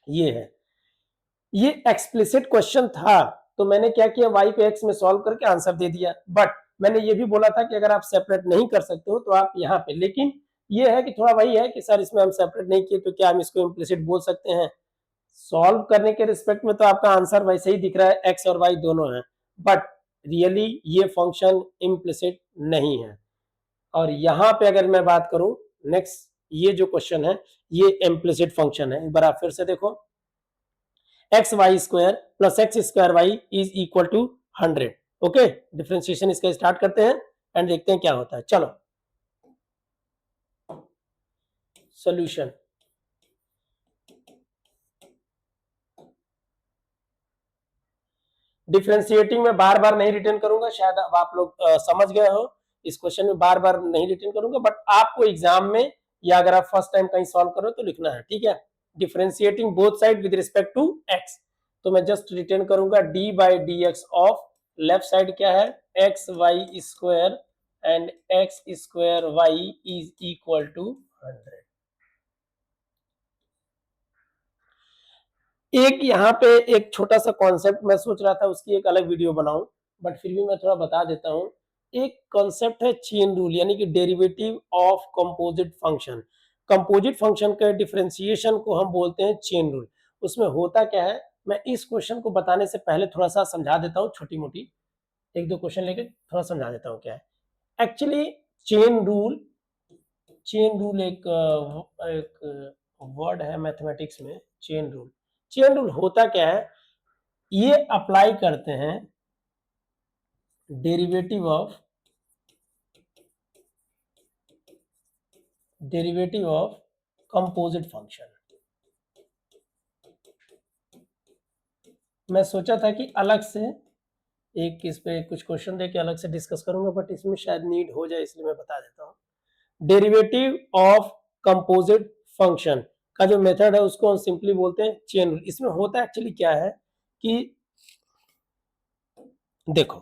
A: ये है, ये एक्सप्लिसिट क्वेश्चन था, तो मैंने क्या किया, y को x में सॉल्व करके आंसर दे दिया, बट मैंने ये भी बोला था कि अगर आप सेपरेट नहीं कर सकते हो तो आप यहाँ पे, लेकिन ये है कि थोड़ा वही है कि सर इसमें हम सेपरेट नहीं किए तो क्या हम इसको इम्प्लिसिट बोल सकते हैं, सॉल्व करने के रिस्पेक्ट में तो आपका आंसर वैसे ही दिख रहा है, x और y दोनों है, बट रियली ये फंक्शन इम्प्लिसिट नहीं है। और यहाँ पे अगर मैं बात करूं, नेक्स्ट ये जो क्वेश्चन है ये इम्प्लिसिट फंक्शन है, एक बार आप फिर से देखो, x y square plus x square y is equal to 100। Okay, differentiation इसका स्टार्ट करते हैं एंड देखते हैं क्या होता है। चलो सॉल्यूशन, डिफरेंशिएटिंग में बार बार नहीं रिटर्न करूंगा, शायद अब आप लोग समझ गए हो, इस क्वेश्चन में बार बार नहीं रिटर्न करूंगा, बट आपको एग्जाम में या अगर आप फर्स्ट टाइम कहीं सॉल्व करो तो लिखना है, ठीक है। Differentiating both side with respect to x, तो मैं जस्ट रिटर्न करूंगा d/dx ऑफ लेफ्ट साइड क्या है, x y square and x square y is equal to 100। एक यहाँ पे एक छोटा सा कॉन्सेप्ट मैं सोच रहा था उसकी एक अलग वीडियो बनाऊं, बट फिर भी मैं थोड़ा बता देता हूं। एक कॉन्सेप्ट है चेन रूल, यानी कि derivative of composite function. Composite function के डिफरेंशिएशन को हम बोलते हैं चेन रूल। उसमें होता क्या है, मैं इस क्वेश्चन को बताने से पहले थोड़ा सा समझा देता हूँ, छोटी मोटी एक दो क्वेश्चन लेके थोड़ा समझा देता हूँ क्या है actually chain rule. Chain rule एक वर्ड है मैथमेटिक्स में, चेन रूल। चेन रूल होता क्या है, ये अप्लाई करते हैं डेरिवेटिव ऑफ कंपोजिट फंक्शन। मैं सोचा था कि अलग से एक इस पे कुछ क्वेश्चन देके अलग से डिस्कस करूंगा, बट इसमें शायद नीड हो जाए, इसलिए मैं बता देता हूँ। डेरिवेटिव ऑफ कंपोजिट फंक्शन का जो मेथड है उसको हम सिंपली बोलते हैं चेन रूल। इसमें होता एक्चुअली क्या है कि देखो,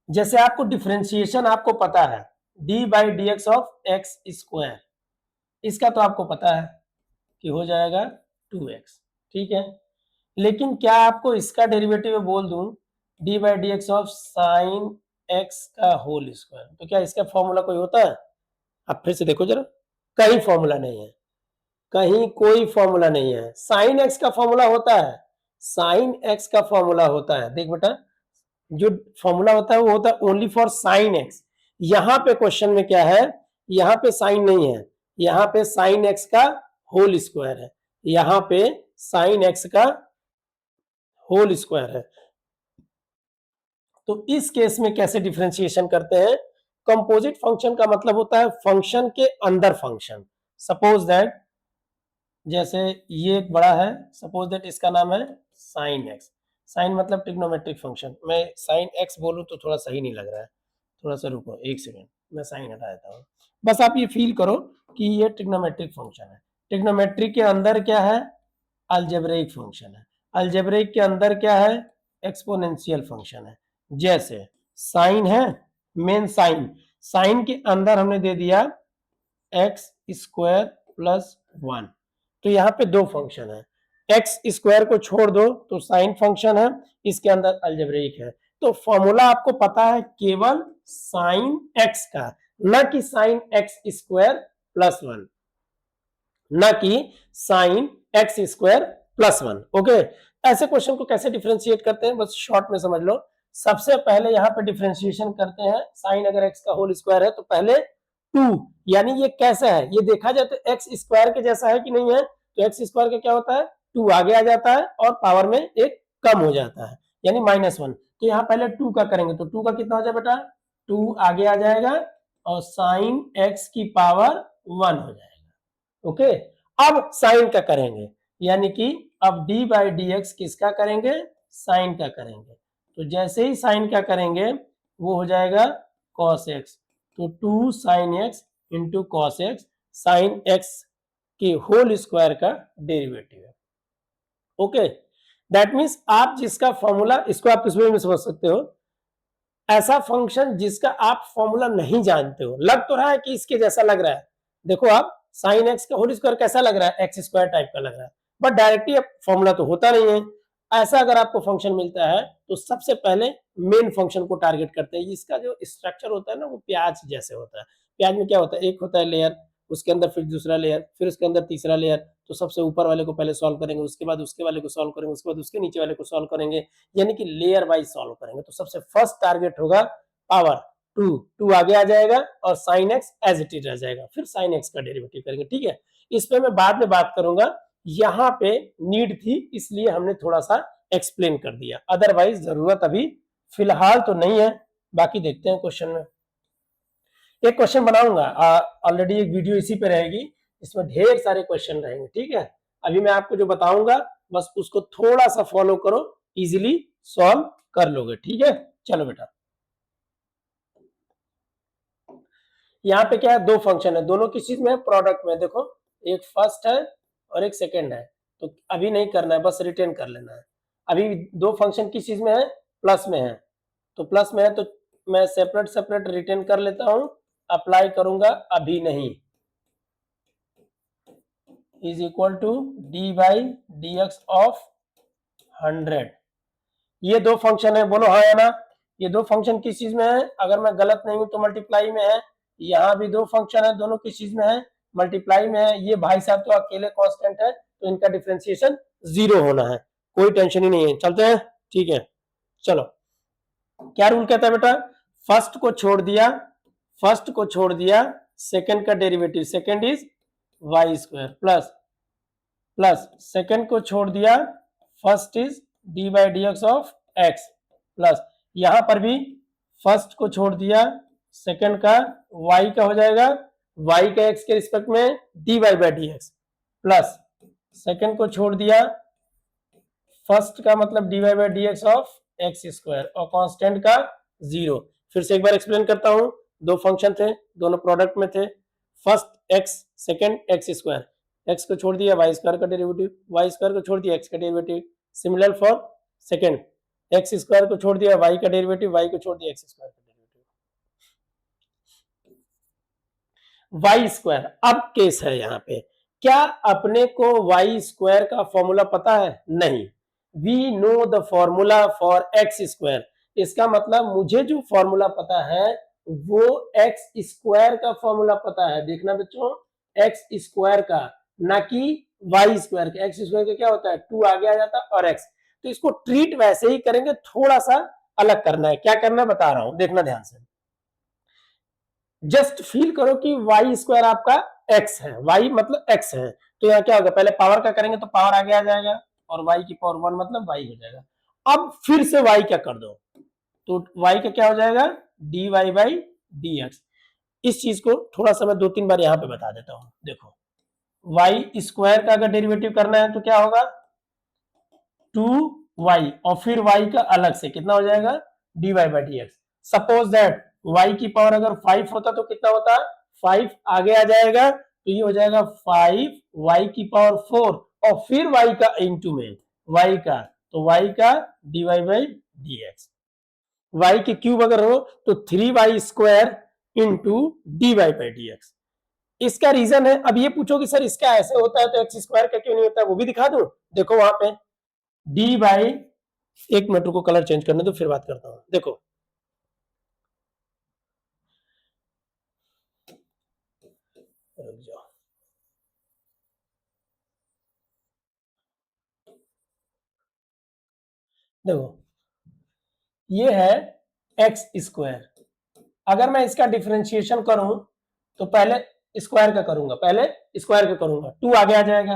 A: जैसे आपको डिफरेंशिएशन आपको पता है d by d x of x square, इसका तो आपको पता है कि हो जाएगा 2x, ठीक है। लेकिन क्या आपको इसका डेरिवेटिव बोल दूं D by d x of sine x का होल स्क्वायर, तो क्या इसका फॉर्मूला कोई होता है? अब फिर से देखो जरा, कहीं फॉर्मूला नहीं है, कहीं कोई फॉर्मूला नहीं है। साइन एक्स का फॉर्मूला होता है, साइन एक्स का फॉर्मूला होता है। देख बेटा, जो फॉर्मूला होता है वो होता है ओनली फॉर साइन एक्स। यहां पे क्वेश्चन में क्या है, यहां पे साइन नहीं है, यहां पे साइन एक्स का होल स्क्वायर है, यहां पे साइन एक्स का होल स्क्वायर है। तो इस केस में कैसे डिफरेंशिएशन करते हैं? कंपोजिट फंक्शन का मतलब होता है फंक्शन के अंदर फंक्शन। सपोज दैट, जैसे ये एक बड़ा है, सपोज दैट इसका नाम है साइन एक्स। साइन मतलब ट्रिग्नोमेट्रिक फंक्शन। मैं साइन एक्स बोलूं तो थोड़ा सही नहीं लग रहा है, थोड़ा सा रुको एक सेकेंड, मैं साइन हटा देता हूँ। बस आप ये फील करो कि ये ट्रिग्नोमेट्रिक फंक्शन है। ट्रिग्नोमेट्रिक के अंदर क्या है? अलजेब्रिक फंक्शन है। अलजेब्रिक के अंदर क्या है? एक्सपोनेंशियल फंक्शन है। जैसे साइन है, मेन साइन, साइन के अंदर हमने दे दिया एक्स स्क्वायर प्लस 1, तो यहाँ पे दो फंक्शन है। एक्स स्क्वायर को छोड़ दो तो साइन फंक्शन है, इसके अंदर अलजेब्रिक है। तो फॉर्मूला आपको पता है केवल साइन एक्स का, न कि साइन एक्स स्क्वायर प्लस 1, न कि sine x square plus 1। Okay, ऐसे क्वेश्चन को कैसे डिफरेंशिएट करते हैं बस शॉर्ट में समझ लो। सबसे पहले यहाँ पे डिफरेंशिएशन करते हैं, साइन अगर एक्स का होल स्क्वायर है तो पहले 2, यानी ये कैसा है, ये देखा जाए तो एक्स स्क्वायर के जैसा है कि नहीं है, तो एक्स स्क्वायर का क्या होता है 2 आगे आ जाता है और पावर में एक कम हो जाता है, यानी -1। तो यहाँ पहले 2 का करेंगे तो 2 का कितना हो जाए बेटा, 2 आगे आ जाएगा और साइन एक्स की पावर 1 हो जाएगा। ओके, अब साइन का करेंगे, यानी कि अब डी बाई डी एक्स किसका करेंगे, साइन का करेंगे। तो जैसे ही साइन का करेंगे वो हो जाएगा कॉस एक्स, तो 2 sine x into cos x, sine x के होल स्क्वायर का डेरिवेटिव है। ओके, दैट मीन्स आप जिसका फॉर्मूला, इसको आप किस वे में समझ सकते हो, ऐसा फंक्शन जिसका आप फॉर्मूला नहीं जानते हो, लग तो रहा है कि इसके जैसा लग रहा है, देखो आप साइन एक्स का होल स्क्वायर कैसा लग रहा है, एक्स स्क्वायर टाइप का लग रहा है, बट डायरेक्टली फॉर्मूला तो होता नहीं है। ऐसा अगर आपको फंक्शन मिलता है तो सबसे पहले मेन फंक्शन को टारगेट करते हैं। इसका जो स्ट्रक्चर होता है ना वो प्याज जैसे होता है। प्याज में क्या होता है, एक होता है लेयर, उसके अंदर फिर दूसरा लेयर, फिर उसके अंदर तीसरा लेयर। तो सबसे ऊपर वाले को पहले सॉल्व करेंगे, उसके बाद उसके वाले को सॉल्व करेंगे, उसके बाद उसके नीचे वाले को सॉल्व करेंगे, यानी कि लेयर वाइज सॉल्व करेंगे। तो सबसे फर्स्ट टारगेट होगा पावर 2, 2 आगे आ जाएगा और sine x as it is रह जाएगा, फिर साइन एक्स का डेरिवेटिव करेंगे। ठीक है, इस पे मैं बाद में बात करूंगा, यहां पे नीड थी इसलिए हमने थोड़ा सा एक्सप्लेन कर दिया, अदरवाइज जरूरत अभी फिलहाल तो नहीं है। बाकी देखते हैं क्वेश्चन में, एक क्वेश्चन बनाऊंगा, ऑलरेडी एक वीडियो इसी पे रहेगी, इसमें ढेर सारे क्वेश्चन रहेंगे। ठीक है, अभी मैं आपको जो बताऊंगा बस उसको थोड़ा सा फॉलो करो, इजीली सॉल्व कर लोगे। ठीक है, चलो बेटा, यहाँ पे क्या है, दो फंक्शन है, दोनों किस चीज में है, प्रोडक्ट में। देखो एक फर्स्ट है और एक सेकेंड है, तो अभी नहीं करना है, बस रिटेन कर लेना है। अभी दो फंक्शन किस चीज में है, प्लस में है, तो प्लस में है तो मैं सेपरेट सेपरेट रिटेन कर लेता हूं, अप्लाई करूंगा अभी नहीं, is equal to d by d x of 100। ये दो फंक्शन है, बोलो हाँ या ना। ये दो फंक्शन किस चीज में है, अगर मैं गलत नहीं हूं तो मल्टीप्लाई में है। यहाँ भी दो फंक्शन है, दोनों किस चीज में है, मल्टीप्लाई में है। ये भाई साहब तो अकेले कांस्टेंट है, तो इनका डिफरेंशिएशन 0 होना है, कोई टेंशन ही नहीं है। चलते हैं, ठीक है। चलो, क्या रूल कहता है बेटा, फर्स्ट को छोड़ दिया सेकंड का derivative, second is y square, plus second को छोड़ दिया first is d by d x of x, plus यहां पर भी फर्स्ट को छोड़ दिया सेकंड का y का हो जाएगा, y का x के रिस्पेक्ट में d y by d x, plus second को छोड़ दिया फर्स्ट का मतलब d y by d x of x square और कांस्टेंट का 0। फिर से एक बार एक्सप्लेन करता हूं, दो फंक्शन थे, दोनों प्रोडक्ट में थे, first x second x square, x को छोड़ दिया y स्क्वायर का डेरिवेटिव, y स्क्वायर को छोड़ दिया x का derivative, similar for second x square को छोड़ दिया y का डेरिवेटिव, y को छोड़ दिया x स्क्वायर का डेरिवेटिव, y स्क्वायर। अब केस है यहाँ पे, क्या अपने को y स्क्वायर का फॉर्मूला पता है? नहीं, we know the formula for x square. इसका मतलब मुझे जो फॉर्मूला पता है वो एक्स स्क्वायर का फॉर्मूला पता है। देखना बच्चों, एक्स स्क्वायर का, ना कि वाई स्क्वायर का। एक्स स्क्वायर का क्या होता है, 2 आगे आ जाता है और एक्स, तो इसको ट्रीट वैसे ही करेंगे, थोड़ा सा अलग करना है। क्या करना है बता रहा हूं, देखना ध्यान से। जस्ट फील करो कि वाई स्क्वायर आपका एक्स है, वाई मतलब एक्स है, तो यहाँ क्या होगा, पहले पावर का करेंगे तो पावर आगे आ जाएगा और y की पावर 1 मतलब y हो जाएगा। अब फिर से y क्या कर दो, तो y का क्या हो जाएगा, d y by d x. इस चीज को थोड़ा सा मैं 2-3 बार यहाँ पे बता देता हूँ। देखो, y स्क्वायर का अगर डेरिवेटिव करना है तो क्या होगा, 2y और फिर y का अलग से कितना हो जाएगा, d y by d x. Suppose that y की पावर अगर 5 होता तो कितना होता, 5 आगे आ जाएगा, तो ये हो जाएगा 5y की पावर 4 और फिर y का इंटू में y का, तो y का d y by d x. y के क्यूब अगर हो तो 3y square into d y by d x. इसका रीजन है, अब ये पूछो कि सर इसका ऐसे होता है तो एक्स स्क्वायर का क्यों नहीं होता है, वो भी दिखा दूं। देखो वहां पे डी बाई, एक मिनट को कलर चेंज करने दो फिर बात करता हूं। देखो रुक जाओ, देखो ये है एक्स स्क्वायर। अगर मैं इसका डिफरेंशिएशन करूं तो पहले स्क्वायर का करूंगा, पहले स्क्वायर का करूंगा, 2 आगे आ जाएगा,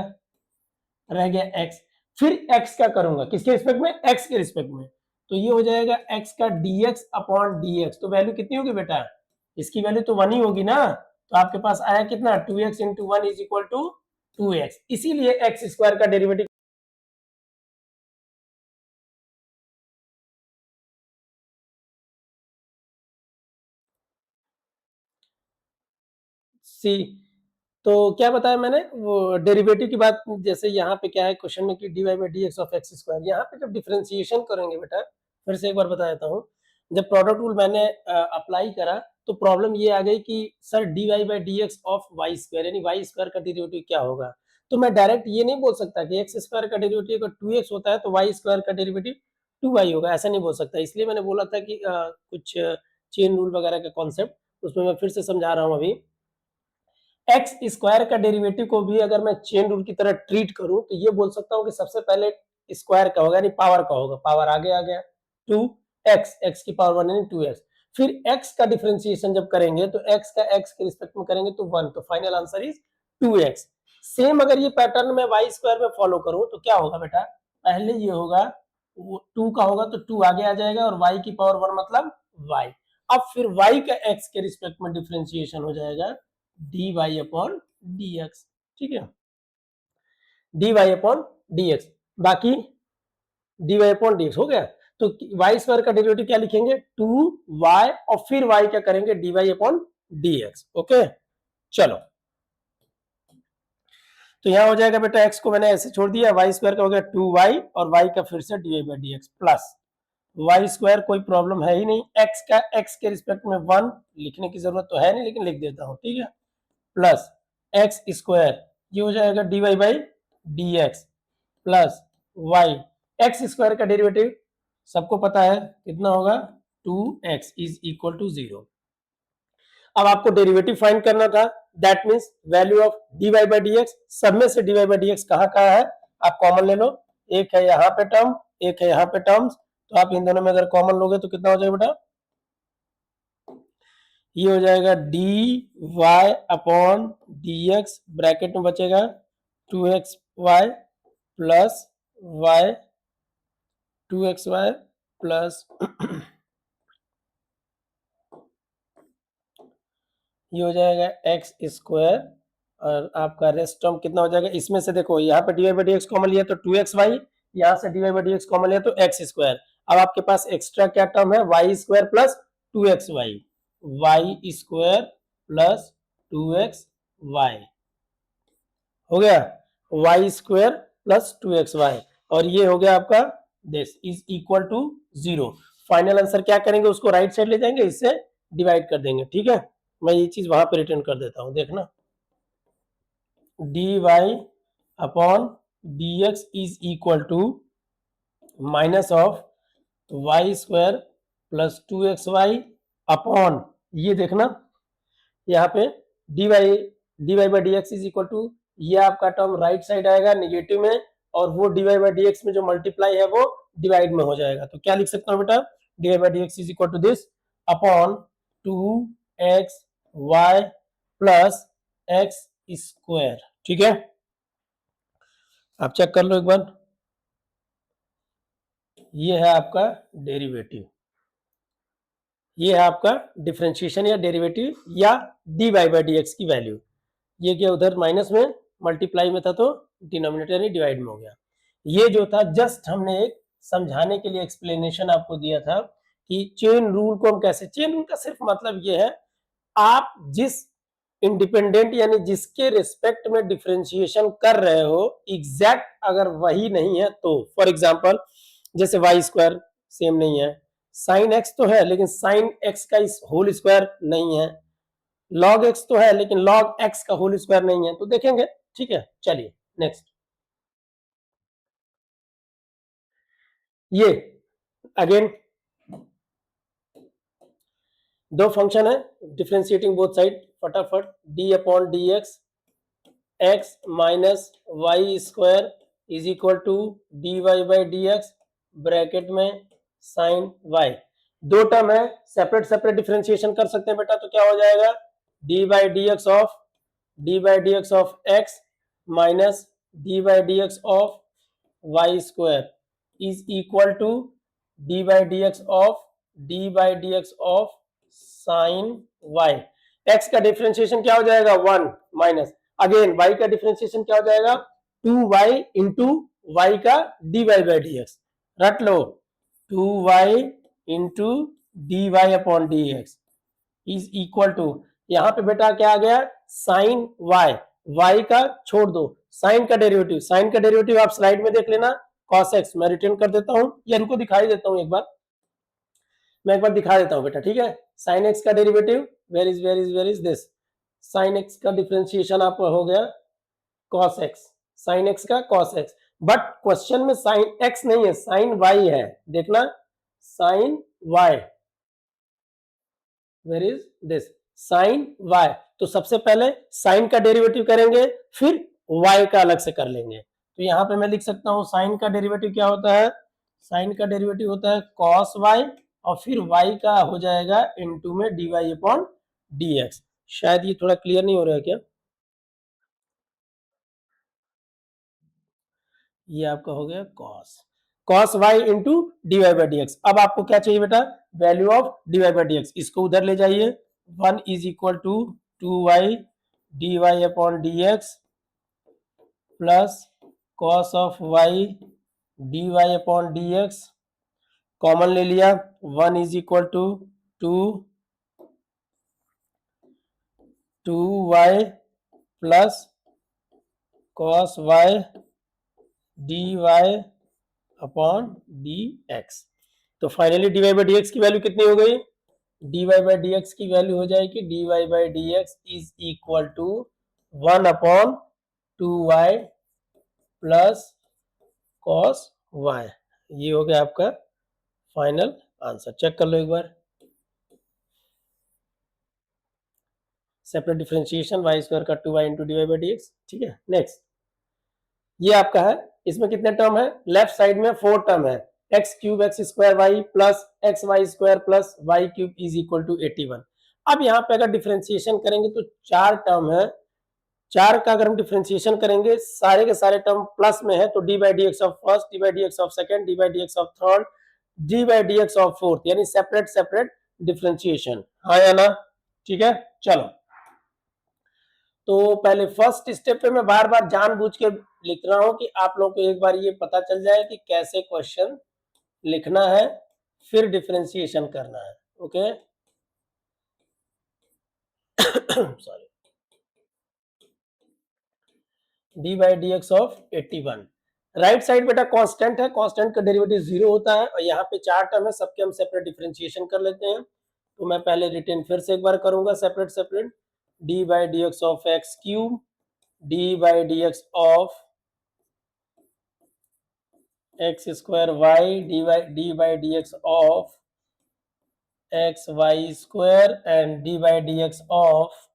A: रह गया एक्स। फिर एक्स का करूंगा, किसके रिस्पेक्ट में, एक्स के रिस्पेक्ट में, तो ये हो जाएगा एक्स का dx अपॉन dx। तो वैल्यू कितनी होगी बेटा, इसकी वैल्यू तो 1 ही होगी ना, तो आपके पास आया कितना, 2x into 1 is equal to 2x। इसीलिए एक्स स्क्वायर का डेरिवेटिव सी। तो क्या बताया मैंने, वो डेरिवेटिव की बात, जैसे यहाँ पे क्या है क्वेश्चन में कि d y by d x of x square, यहाँ पे जब डिफरेंशिएशन करेंगे बेटा, फिर से एक बार बता देता हूँ, जब प्रोडक्ट रूल मैंने अप्लाई करा तो प्रॉब्लम ये आ गई कि sir d y by d x of y square, यानी वाई स्क्वायर का डेरिवेटिव क्या होगा। तो मैं डायरेक्ट ये नहीं बोल सकता कि एक्स स्क्वायर का डेरिवेटिव अगर 2x होता है तो वाई स्क्वायर का डेरिवेटिव 2y होगा, ऐसा नहीं बोल सकता। इसलिए मैंने बोला था कि कुछ चेन रूल वगैरह का कॉन्सेप्ट, उसमें मैं फिर से समझा रहा हूँ। अभी एक्स स्क्वायर का डेरिवेटिव को भी अगर मैं चेन रूल की तरह ट्रीट करूं तो ये बोल सकता हूं कि सबसे पहले स्क्वायर का होगा, यानी पावर का होगा, पावर आगे आ गया 2x, x की पावर 1 यानी 2x। फिर x का डिफरेंशिएशन जब करेंगे तो x का x के रिस्पेक्ट में करेंगे तो 1, तो final answer is 2x। Same अगर ये पैटर्न मैं y स्क्वायर में फॉलो करूं तो क्या होगा बेटा, पहले ये होगा 2 का होगा तो 2 आगे आ जाएगा और y की पावर 1 मतलब y। अब फिर y का x के रिस्पेक्ट में डिफरेंशिएशन हो जाएगा d y upon d x, ठीक है, d y upon d x. बाकी d y upon d x हो गया, तो वाई स्क्वायर का डेरिवेटिव क्या लिखेंगे, 2y और फिर y क्या करेंगे, d y upon d x. Okay चलो, तो यहां हो जाएगा बेटा, x को मैंने ऐसे छोड़ दिया, वाई स्क्वायर का हो गया 2y और y का फिर से d y by d x plus y square कोई प्रॉब्लम है ही नहीं, एक्स का एक्स के रिस्पेक्ट में 1 लिखने की जरूरत तो है नहीं, लेकिन लिख देता हूं, ठीक है, प्लस एक्स स्क्वायर, ये हो जाएगा dy by d x plus y, x square का डेरिवेटिव सबको पता है कितना होगा, 2x इज इक्वल टू 0। अब आपको डेरिवेटिव फाइंड करना था, that means value of dy by d x, सब में से dy बाई डी एक्स कहाँ कहाँ है, आप कॉमन ले लो, एक है यहाँ पे टर्म, एक है यहाँ पे टर्म्स, तो आप इन दोनों में अगर कॉमन लोगे तो कितना हो जाएगा बेटा, ये हो जाएगा d y upon d x, bracket में बचेगा 2xy plus Y, 2xy plus ये हो जाएगा एक्स स्क्वायर, और आपका रेस्ट टर्म कितना हो जाएगा, इसमें से देखो यहाँ पे d by d x common लिया तो 2xy, यहाँ से d by d x common लिया तो एक्स स्क्वायर, अब आपके पास एक्स्ट्रा क्या टर्म है, y square plus 2xy, y square plus 2xy हो गया, वाई स्क्वायर प्लस 2xy, और ये हो गया आपका this is equal to 0। Final answer क्या करेंगे, उसको राइट साइड ले जाएंगे, इससे डिवाइड कर देंगे, ठीक है, मैं ये चीज वहां पे रिटर्न कर देता हूं, देखना, d y upon d x is equal to minus of y square plus 2xy upon, ये देखना यहाँ पे dy by d x is equal to, ये आपका टर्म राइट साइड आएगा नेगेटिव में, और वो dy बाई डी एक्स में जो मल्टीप्लाई है वो डिवाइड में हो जाएगा, तो क्या लिख सकता हूँ बेटा, dy by d x is equal to this upon 2xy plus x square, ठीक है, आप चेक कर लो एक बार, ये है आपका डेरिवेटिव, ये है आपका डिफरेंशिएशन या डेरिवेटिव या d y by d x की वैल्यू, ये क्या उधर माइनस में मल्टीप्लाई में था तो डिनोमिनेटर यानी डिवाइड में हो गया, ये जो था जस्ट हमने एक समझाने के लिए एक्सप्लेनेशन आपको दिया था कि चेन रूल को हम कैसे, चेन रूल का सिर्फ मतलब ये है, आप जिस इंडिपेंडेंट यानी जिसके रिस्पेक्ट में डिफरेंशिएशन कर रहे हो एग्जैक्ट अगर वही नहीं है तो, फॉर एग्जांपल जैसे वाई स्क्वायर सेम नहीं है, साइन एक्स तो है लेकिन साइन एक्स का इस होल स्क्वायर नहीं है, लॉग एक्स तो है लेकिन लॉग एक्स का होल स्क्वायर नहीं है, तो देखेंगे, ठीक है, चलिए नेक्स्ट, ये अगेन दो फंक्शन है डिफरेंशिएटिंग बोथ साइड, फटाफट d upon d x x minus y square is equal to d y by d x, bracket में साइन वाई, दो टर्म है सेपरेट सेपरेट डिफरेंशिएशन कर सकते हैं बेटा, तो क्या हो जाएगा, d by d x of x minus d by d x of y square is equal to d by d x of sine y, x का डिफरेंशिएशन क्या हो जाएगा 1 माइनस, अगेन y का डिफरेंशिएशन क्या हो जाएगा 2y इंटू वाई का dy by d x, रट लो 2y into d y upon d x is equal to, यहाँ पे बेटा क्या आ गया साइन y का छोड़ दो, साइन का डेरिवेटिव आप स्लाइड में देख लेना, cos x मैं रिटर्न कर देता हूं, या इनको दिखाई देता हूं एक बार, मैं एक बार दिखा देता हूं बेटा, ठीक है, साइन x का derivative where is this, sine x का डिफरेंशिएशन आपका हो गया cos x, साइन x का cos x, बट क्वेश्चन में साइन x नहीं है साइन y है, देखना sine y, where is this sine y, तो सबसे पहले साइन का डेरिवेटिव करेंगे फिर y का अलग से कर लेंगे, तो यहां पे मैं लिख सकता हूं साइन का डेरिवेटिव क्या होता है, साइन का डेरिवेटिव होता है cos y, और फिर y का हो जाएगा इनटू में dy अपॉन dx, शायद ये थोड़ा क्लियर नहीं हो रहा है क्या, ये आपका हो गया cos y into dy by d x, अब आपको क्या चाहिए बेटा, value of dy by d x, इसको उधर ले जाइए, 1 is equal to 2y dy upon d x plus cos of y dy upon d x, common ले लिया, 1 is equal to 2y plus cos y dy upon dx, तो finally d y by d x की value कितनी हो गई? D y by d x की value हो जाएगी d y by d x is equal to 1/2y plus cos y. ये हो गया आपका फाइनल आंसर। चेक कर लो एक बार। सेपरेट डिफरेंशिएशन वाई स्क्वायर का 2y into d y by d x. ठीक है, नेक्स्ट ये आपका है। इसमें कितने टर्म है? लेफ्ट साइड में 4 टर्म है। X cube x square y plus x y square plus y cube is equal to 81। अब यहाँ पे अगर डिफरेंशिएशन करेंगे तो 4 टर्म है। 4 का अगर हम डिफरेंशिएशन करेंगे, सारे के सारे टर्म प्लस में है, तो d by d x of first, D by d x of second, D by d x of third, D by d x of fourth, यानी सेपरेट सेपरेट डिफरेंशिएशन। हाँ या ना? ठीक है, चलो। तो पहले फर्स्ट स्टेप पे मैं बार बार जानबूझ के लिख रहा हूं कि आप लोगों को एक बार ये पता चल जाए कि कैसे क्वेश्चन लिखना है, फिर डिफरेंशिएशन करना है। Okay sorry. D by d x of 81। Right side बेटा कांस्टेंट है, कांस्टेंट का डेरिवेटिव 0 होता है, और यहाँ पे 4 टर्म है, सबके हम सेपरेट डिफरेंशिएशन कर लेते हैं। तो मैं पहले रिटेन फिर से एक बार करूंगा separate separate. D by d x of x cube, d by d x of x square y, d by d x of x y square, and d by d x of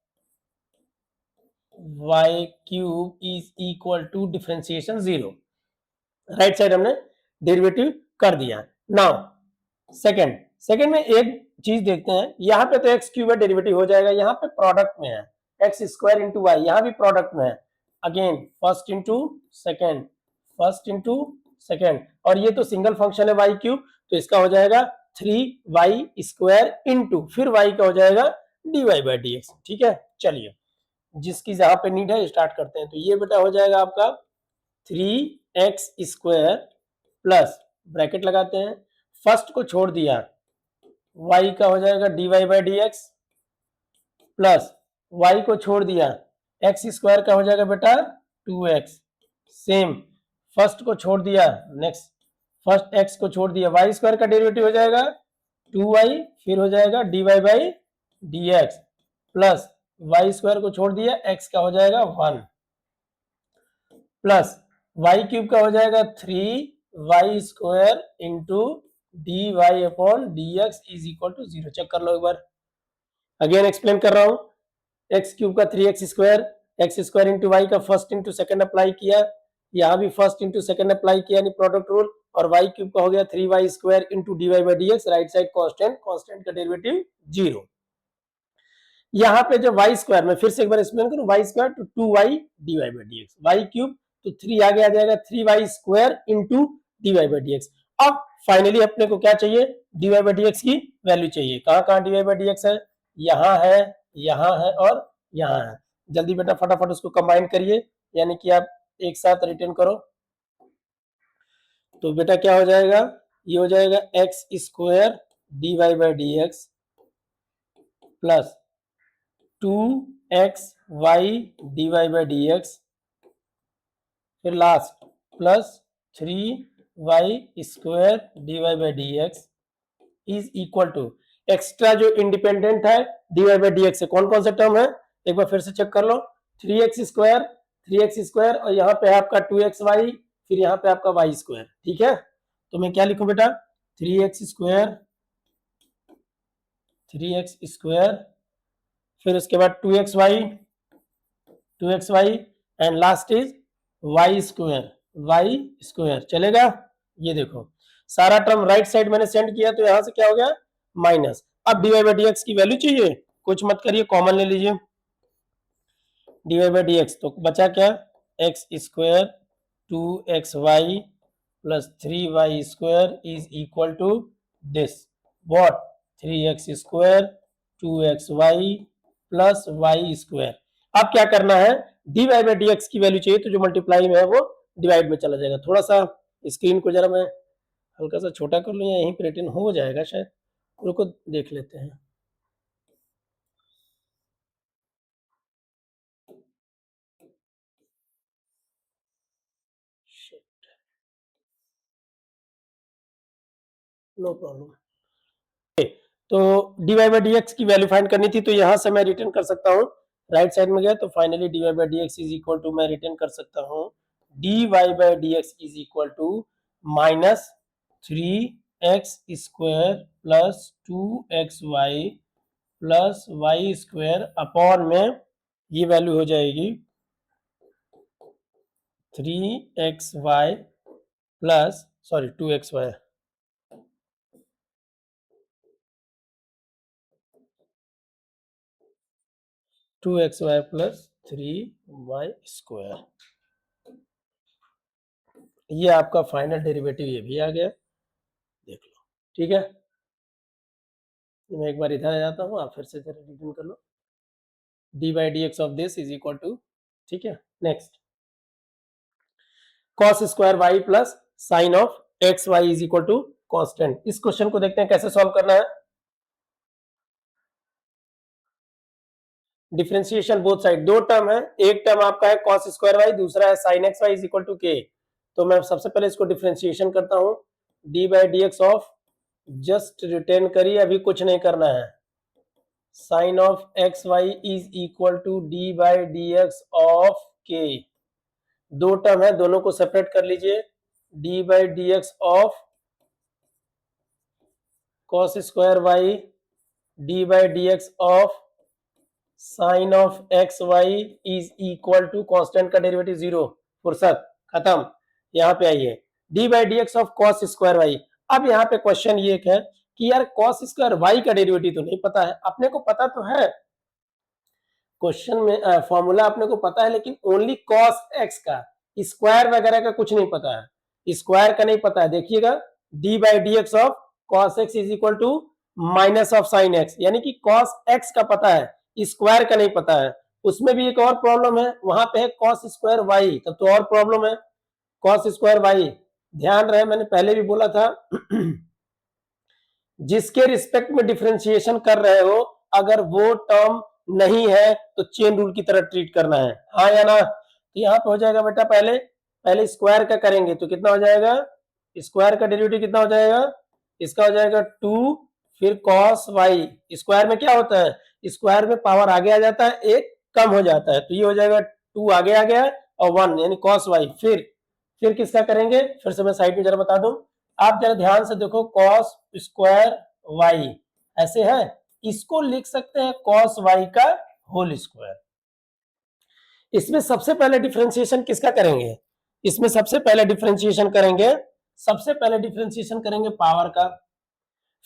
A: y cube is equal to differentiation 0। Right side हमने derivative कर दिया। Now second में एक चीज देखते हैं। यहाँ पे तो एक्स क्यूब डेरिवेटिव हो जाएगा, यहाँ पे प्रोडक्ट में है एक्स स्क्वायर इंटू वाई, यहाँ भी प्रोडक्ट में है। Again first into second, first into second, और ये तो सिंगल फंक्शन है वाई क्यूब, तो इसका हो जाएगा 3y स्क्वायर इंटू फिर y का हो जाएगा d y by d x. ठीक है, चलिए जिसकी जहां पे नीड है स्टार्ट करते हैं। तो ये बेटा हो जाएगा आपका 3x स्क्वायर प्लस, ब्रैकेट लगाते हैं, फर्स्ट को छोड़ दिया, y का हो जाएगा d y by d x, plus y को छोड़ दिया, x स्क्वायर का हो जाएगा बेटा 2x, सेम फर्स्ट को छोड़ दिया, नेक्स्ट फर्स्ट x को छोड़ दिया, y स्क्वायर का डेरिवेटिव हो जाएगा 2y, फिर हो जाएगा d y by d x, plus y square को छोड़ दिया, x का हो जाएगा 1, प्लस वाई क्यूब का हो जाएगा 3y square into d y upon d x is equal to 0। Check कर लो एक बार। अगेन एक्सप्लेन कर रहा हूं। एक्स क्यूब का 3x square, x square into y का फर्स्ट इंटू सेकंड अप्लाई किया, यहाँ भी फर्स्ट इंटू सेकंड अप्लाई किया यानी प्रोडक्ट रूल, और वाई क्यूब का हो गया 3y square into d y by d x, right side constant, constant का डेरिवेटिव 0। यहाँ पे जो वाई स्क्वायर, मैं फिर से एक बार एक्सप्लेन करूं, y square to 2y d y by d x, y cube तो 3 आगे आ जाएगा 3y square into d y by d x. अब फाइनली अपने को क्या चाहिए? D y by d x की वैल्यू चाहिए। कहाँ कहाँ d y by d x है? यहाँ है, यहाँ है और यहाँ है। जल्दी बेटा फटाफट उसको कंबाइन करिए, यानी कि आप एक साथ रिटर्न करो। तो बेटा क्या हो जाएगा? ये हो जाएगा x square d y by d x plus 2xy d y by d x, फिर last plus 3y square d y by d x is equal to, extra जो इंडिपेंडेंट है d y by d x से कौन कौन से term है एक बार फिर से चेक कर लो। 3x स्क्वायर और यहाँ पे है आपका 2xy, फिर यहाँ पे आपका y स्क्वायर। ठीक है, तो मैं क्या लिखूं बेटा? 3x स्क्वायर फिर उसके बाद 2xy and last is y square. चलेगा? ये देखो सारा टर्म राइट साइड मैंने सेंड किया, तो यहां से क्या हो गया? माइनस। अब d y by d x की वैल्यू चाहिए, कुछ मत करिए, कॉमन ले लीजिए d y by d x, तो बचा क्या? X square 2xy plus 3y square is equal to this what? 3x square 2xy plus y square. अब क्या करना है? D y by d x की वैल्यू चाहिए, तो जो मल्टीप्लाई में है वो डिवाइड में चला जाएगा। थोड़ा सा स्क्रीन को जरा मैं हल्का सा छोटा कर लूँ, या यहीं पर रिटर्न हो जाएगा शायद, रुको देख लेते हैं। No problem. तो dy बाई डी एक्स की वैल्यू फाइंड करनी थी, तो यहां से मैं रिटर्न कर सकता हूं, राइट साइड में गया तो finally dy by d x is equal to, मैं रिटर्न कर सकता हूं dy by d x is equal to minus 3x square plus 2xy plus y square upon में ये वैल्यू हो जाएगी 3xy plus sorry 2xy 2xy plus 3y square. ये आपका फाइनल डेरिवेटिव ये भी आ गया, देख लो। ठीक है, मैं एक बार इधर आ जाता हूँ, आप फिर से जरा रिवीजन कर लो। D by d x of this is equal to, ठीक है, next cos square y plus sine of x y is equal to constant. इस क्वेश्चन को देखते हैं कैसे सॉल्व करना है। डिफरेंशिएशन बोथ साइड, दो टर्म है, एक टर्म आपका है cos स्क्वायर वाई, दूसरा है sin x y is equal to k. तो मैं सबसे पहले इसको डिफरेंशिएशन करता हूं, d by d x of, just written करिए, अभी कुछ नहीं करना है, sine of x y is equal to d by d x of k. दो टर्म है, दोनों को सेपरेट कर लीजिए, d by d x of cos square y d by d x of sine of x y is equal to constant का derivative zero, फुर्सत खत्म। यहाँ पे आइए, d by d x of cos square y. अब यहाँ पे question ये है कि यार कॉस स्क्वायर वाई का डेरिवेटिव तो नहीं पता है, अपने को पता तो है क्वेश्चन में फॉर्मूला अपने को पता है, लेकिन ओनली कॉस एक्स का, स्क्वायर वगैरह का कुछ नहीं पता है, स्क्वायर का नहीं पता है। देखिएगा, d by d x of cos x is equal to minus of sine x, यानी कि कॉस एक्स का पता है, स्क्वायर का नहीं पता है। उसमें भी एक और प्रॉब्लम है, वहां पे है कॉस स्क्वायर वाई, तब तो और प्रॉब्लम है, कॉस स्क्वायर वाई। ध्यान रहे, मैंने पहले भी बोला था जिसके रिस्पेक्ट में डिफरेंशिएशन कर रहे हो, अगर वो टर्म नहीं है तो चेन रूल की तरह ट्रीट करना है, हाँ या ना। तो यहाँ पे हो जाएगा बेटा, पहले पहले स्क्वायर का करेंगे तो कितना हो जाएगा, स्क्वायर का डेरिवेटिव कितना हो जाएगा, इसका हो जाएगा 2, फिर कॉस वाई, स्क्वायर में क्या होता है, स्क्वायर में पावर आगे आ जाता है, एक कम हो जाता है, तो ये हो जाएगा 2 आगे आ गया और 1 यानी कॉस वाई। फिर किसका करेंगे, फिर से मैं साइड में जरा बता दूं, आप जरा ध्यान से देखो, कॉस स्क्वायर वाई ऐसे है, इसको लिख सकते हैं कॉस वाई का होल स्क्वायर। इसमें सबसे पहले डिफरेंशिएशन किसका करेंगे, इसमें सबसे पहले डिफरेंशिएशन करेंगे, सबसे पहले डिफरेंशिएशन करेंगे पावर का,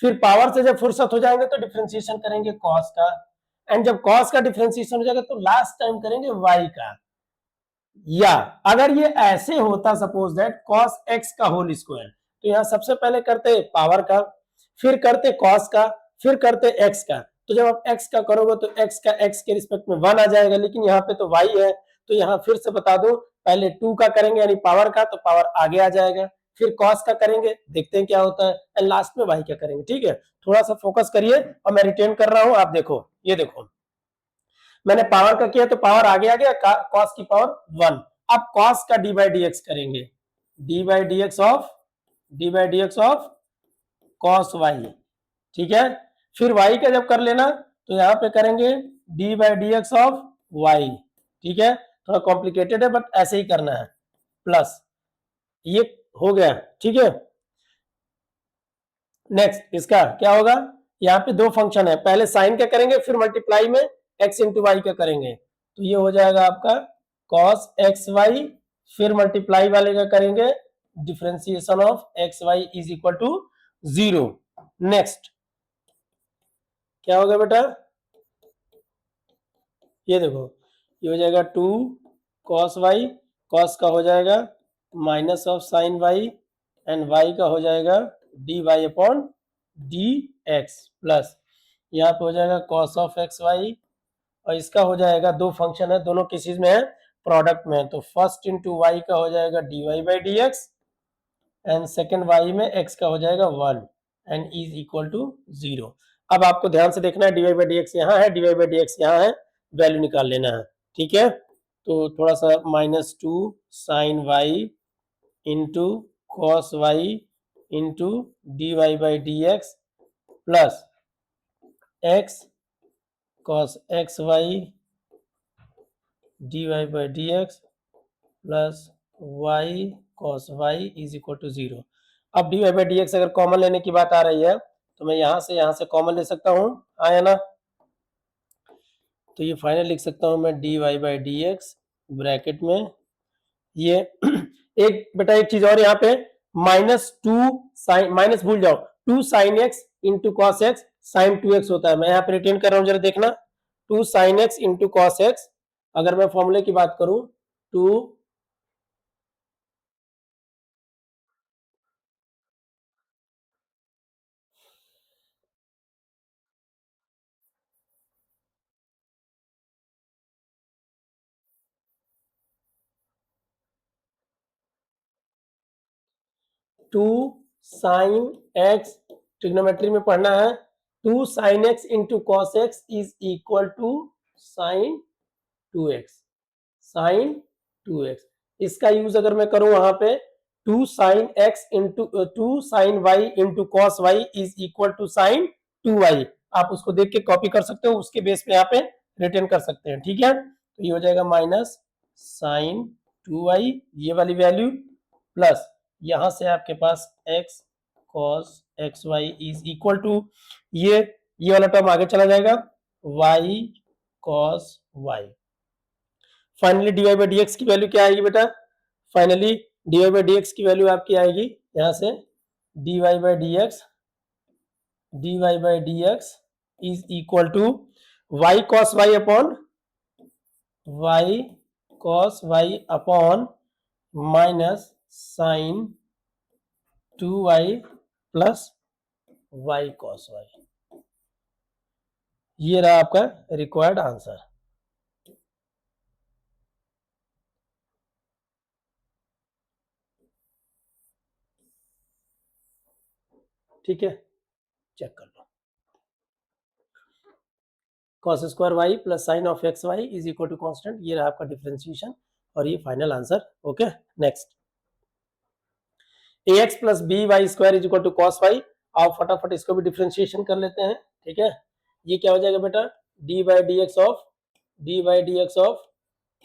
A: फिर पावर से जब फुर्सत हो जाएंगे तो डिफरेंशिएशन करेंगे कॉस का, एंड जब कॉस का डिफरेंशिएशन हो जाएगा तो लास्ट टाइम करेंगे वाई का। या अगर ये ऐसे होता, सपोज दैट कॉस एक्स का होल स्क्वायर, तो यहाँ सबसे पहले करते पावर का, फिर करते कॉस का, फिर करते एक्स का। तो जब आप एक्स का करोगे तो एक्स का एक्स के रिस्पेक्ट में 1 आ जाएगा, लेकिन यहाँ पे तो वाई है, तो यहाँ फिर से बता दो, पहले 2 का करेंगे यानी पावर का, तो पावर आगे आ जाएगा, फिर कॉस का करेंगे, देखते हैं क्या होता है, एंड लास्ट में वाई का करेंगे। ठीक है, थोड़ा सा फोकस करिए, और मैं रिटेन कर रहा हूं, आप देखो, ये देखो मैंने पावर का किया तो पावर आगे आ गया, कॉस की पावर 1। अब कॉस का डी बाई डी एक्स करेंगे, d by d x of cos y, ठीक है। फिर वाई का जब कर लेना तो यहाँ पे करेंगे d by d x of y, ठीक है, थोड़ा कॉम्प्लिकेटेड है बट ऐसे ही करना है, प्लस ये हो गया, ठीक है। नेक्स्ट इसका क्या होगा, यहाँ पे दो फंक्शन है, पहले साइन का करेंगे, फिर मल्टीप्लाई में एक्स इंटू वाई का करेंगे, तो ये हो जाएगा आपका कॉस एक्स वाई, फिर मल्टीप्लाई वाले का करेंगे differentiation of x y is equal to 0। Next क्या होगा बेटा, ये देखो, ये हो जाएगा 2 कॉस वाई, कॉस का हो जाएगा minus of sine y, and y का हो जाएगा d y upon d x, plus यहाँ पे हो जाएगा कॉस ऑफ एक्स वाई, और इसका हो जाएगा, दो फंक्शन है, दोनों किस चीज में है, प्रोडक्ट में, तो फर्स्ट इंटू वाई का हो जाएगा d y by d x, and second y में एक्स का हो जाएगा 1 एंड इज इक्वल टू 0। अब आपको ध्यान से देखना है, d y by d x यहाँ है, d y by d x यहाँ है, वैल्यू निकाल लेना है, ठीक है। तो थोड़ा सा -2 sine y into cos y into d y by d x plus x cos x y d y by d x plus y cos y is equal to 0। अब d y by d x अगर common लेने की बात आ रही है तो मैं यहां से कॉमन ले सकता हूं, आया ना। तो ये फाइनल लिख सकता हूं मैं d y by d x bracket में ये एक बेटा एक चीज और यहाँ पे -2 साइन, माइनस भूल जाओ, 2 sine x into cos x sine 2x होता है। मैं यहाँ पे रिटेन कर रहा हूँ, जरा देखना, 2 sine x into cos x. अगर मैं फॉर्मूले की बात करूं 2 टू साइन एक्स, ट्रिग्नोमेट्री में पढ़ना है, 2 sine x into cos x is equal to sine 2x, sine 2x। इसका यूज अगर मैं करूं वहां पे 2 sine x into 2 sine y into cos y is equal to sine 2y। आप उसको देख के कॉपी कर सकते हो, उसके बेस पे यहाँ पे रिटर्न कर सकते हैं, ठीक है। तो ये हो जाएगा माइनस साइन 2y, ये वाली वैल्यू, प्लस यहां से आपके पास x cos xy is equal to ये वाला टर्म आगे चला जाएगा y cos y। Finally dy by dx की वैल्यू क्या आएगी बेटा, फाइनली dy बाई dx की वैल्यू आपकी आएगी यहां से dy by dx is equal to y cos y upon y cos y upon minus sine 2y plus y cos y। ये रहा आपका रिक्वायर्ड आंसर। ठीक है, चेक कर लो। cos square y plus sine of x y is equal to constant, ये रहा आपका डिफरेंशिएशन और ये final answer. Okay, next ax plus b y square is equal to cos y. आप फटाफट इसको भी डिफरेंशिएशन कर लेते हैं, ठीक है। ये क्या हो जाएगा बेटा, d by d x of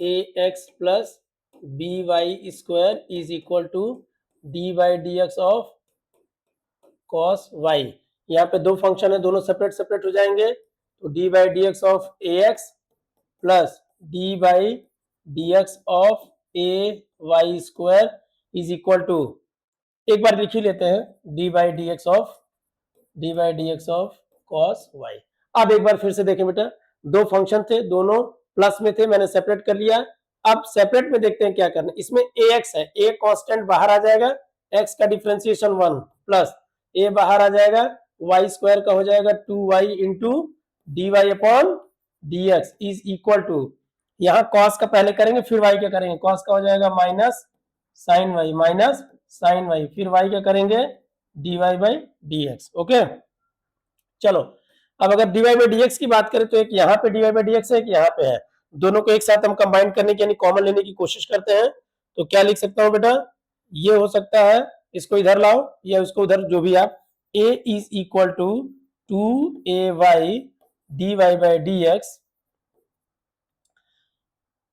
A: a x plus b y square is equal to d by d x of cos y. यहाँ पे दो फंक्शन है, दोनों सेपरेट सेपरेट हो जाएंगे, तो d by d x of a x plus d by d x of a y square is equal to, एक बार लिख ही लेते हैं, d by d x of cos y. अब एक बार फिर से देखें बेटा, दो फंक्शन थे, दोनों प्लस में थे, मैंने सेपरेट कर लिया। अब सेपरेट में देखते हैं क्या करना है। इसमें ए एक्स है, ए कांस्टेंट बाहर आ जाएगा, एक्स का डिफरेंशिएशन 1 प्लस ए बाहर आ जाएगा, वाई स्क्वायर का हो जाएगा 2y into d y upon d x is equal to, यहाँ कॉस का पहले करेंगे फिर वाई क्या करेंगे, कॉस का हो जाएगा माइनस साइन वाई, फिर वाई क्या करेंगे, d y by d x. Okay, चलो अब अगर d y by d x की बात करें तो एक यहाँ पे d y by d x है, एक यहाँ पे है, दोनों को एक साथ हम कंबाइन करने की यानी कॉमन लेने की कोशिश करते हैं। तो क्या लिख सकता हूं बेटा, ये हो सकता है, इसको इधर लाओ या उसको उधर, जो भी आप, a is equal to 2ay dy by d x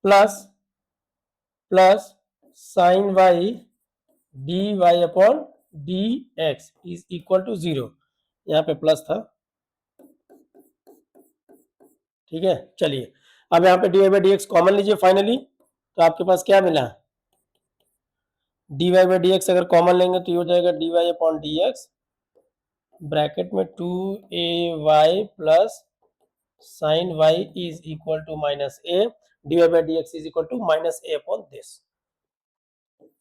A: plus sine y d y upon d x is equal to 0। यहाँ पे प्लस था, ठीक है। चलिए अब यहाँ पे d y by d x common लीजिए फाइनली, तो आपके पास क्या मिला, d y by d x अगर कॉमन लेंगे तो ये हो जाएगा d y upon d x bracket में 2ay plus sine y is equal to minus a, d y by d x is equal to minus a upon this.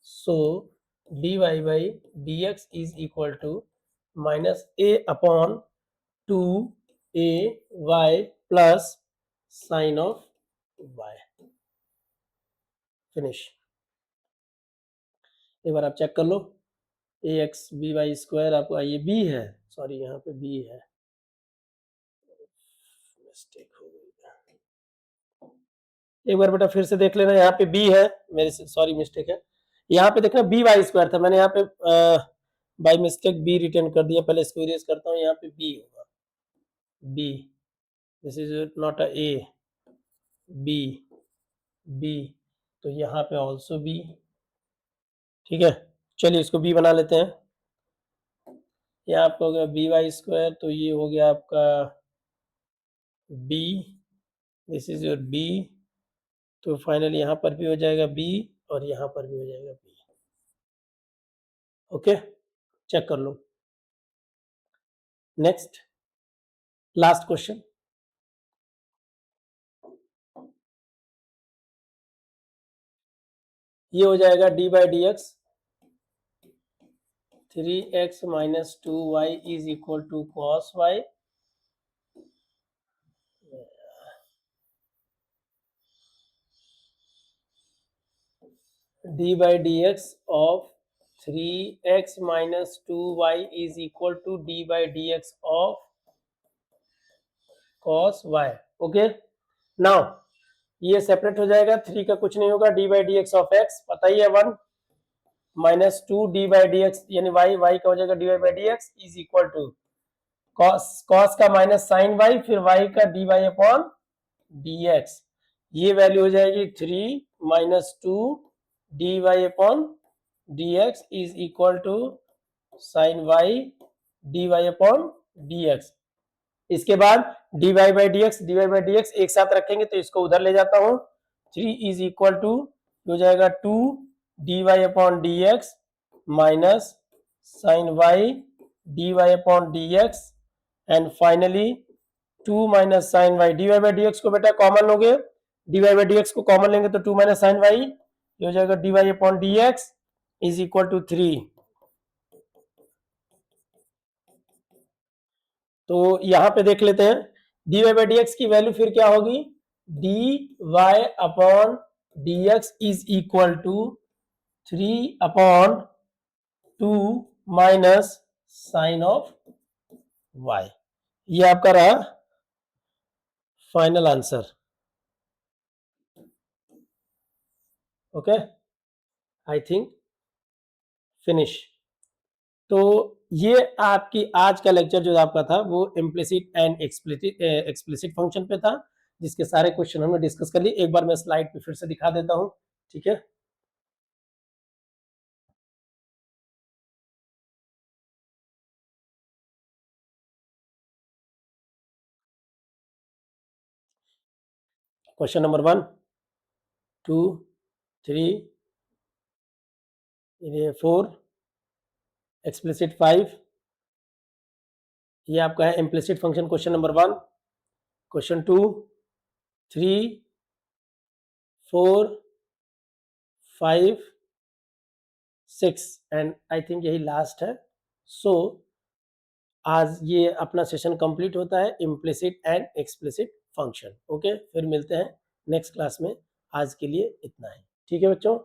A: So d y by d x is equal to minus a upon 2ay plus sine of y. Finish. एक बार आप check कर लो, a x b y square आपको, ये B है, sorry यहाँ पे बी है, मिस्टेक हो गई। एक बार बेटा फिर से देख लेना, यहाँ पे बी है, मेरे से सॉरी मिस्टेक है, यहाँ पे देखना बी वाई स्क्वायर था, मैंने यहाँ पे बाय मिस्टेक बी रिटर्न कर दिया, पहले इसको इरेज करता हूँ, यहाँ पे बी होगा, b, this is not a a, b, b, तो यहाँ पे ऑल्सो बी। ठीक है, चलिए इसको बी बना लेते हैं। यहाँ आपका हो गया बी वाई स्क्वायर, तो ये हो गया आपका b, this is your b, तो फाइनली यहाँ पर भी हो जाएगा बी और यहाँ पर भी हो जाएगा बी। ओके, चेक कर लो। नेक्स्ट, लास्ट क्वेश्चन, ये हो जाएगा d by d x 3x minus 2y is equal to cos y, d by d x of 3x minus 2y is equal to d by d x of cos y. Okay, now ये separate हो जाएगा, 3 का कुछ नहीं होगा, d by d x of x पता ही है 1 minus 2 d by d x यानी वाई, वाई का हो जाएगा d y by d x is equal to cos का माइनस साइन वाई, फिर वाई का d y upon d x, ये वैल्यू हो जाएगी 3 minus 2 d y upon d x is equal to sine y d y upon d x. इसके बाद d y by d x एक साथ रखेंगे तो इसको उधर ले जाता हूं, 3 इज इक्वल टू हो जाएगा 2 d y upon d x minus sine y d y upon d x and finally 2 minus sine y, d y by d x को बेटा कॉमन लोगे, d y by d x को common लेंगे तो 2 minus sine y, ये हो जाएगा d y upon d x is equal to 3। तो यहां पे देख लेते हैं d y by d x की वैल्यू फिर क्या होगी, d y upon d x is equal to 3 upon 2 minus sine of y, ये आपका रहा final answer. Okay, I think finish. तो ये आपकी आज का लेक्चर जो आपका था वो इम्प्लिसिट एंड एक्सप्लिसिट फंक्शन पे था, जिसके सारे क्वेश्चन हमने डिस्कस कर लिए। एक बार मैं स्लाइड पे फिर से दिखा देता हूं, ठीक है। क्वेश्चन नंबर 1 2 3 4 एक्सप्लिसिट 5, ये आपका है implicit function question number 1। Question 2 3 4 5 6 and I think यही लास्ट है। सो आज ये अपना सेशन कंप्लीट होता है, implicit and explicit function. Okay, फिर मिलते हैं नेक्स्ट क्लास में, आज के लिए इतना ही, ठीक है बच्चों।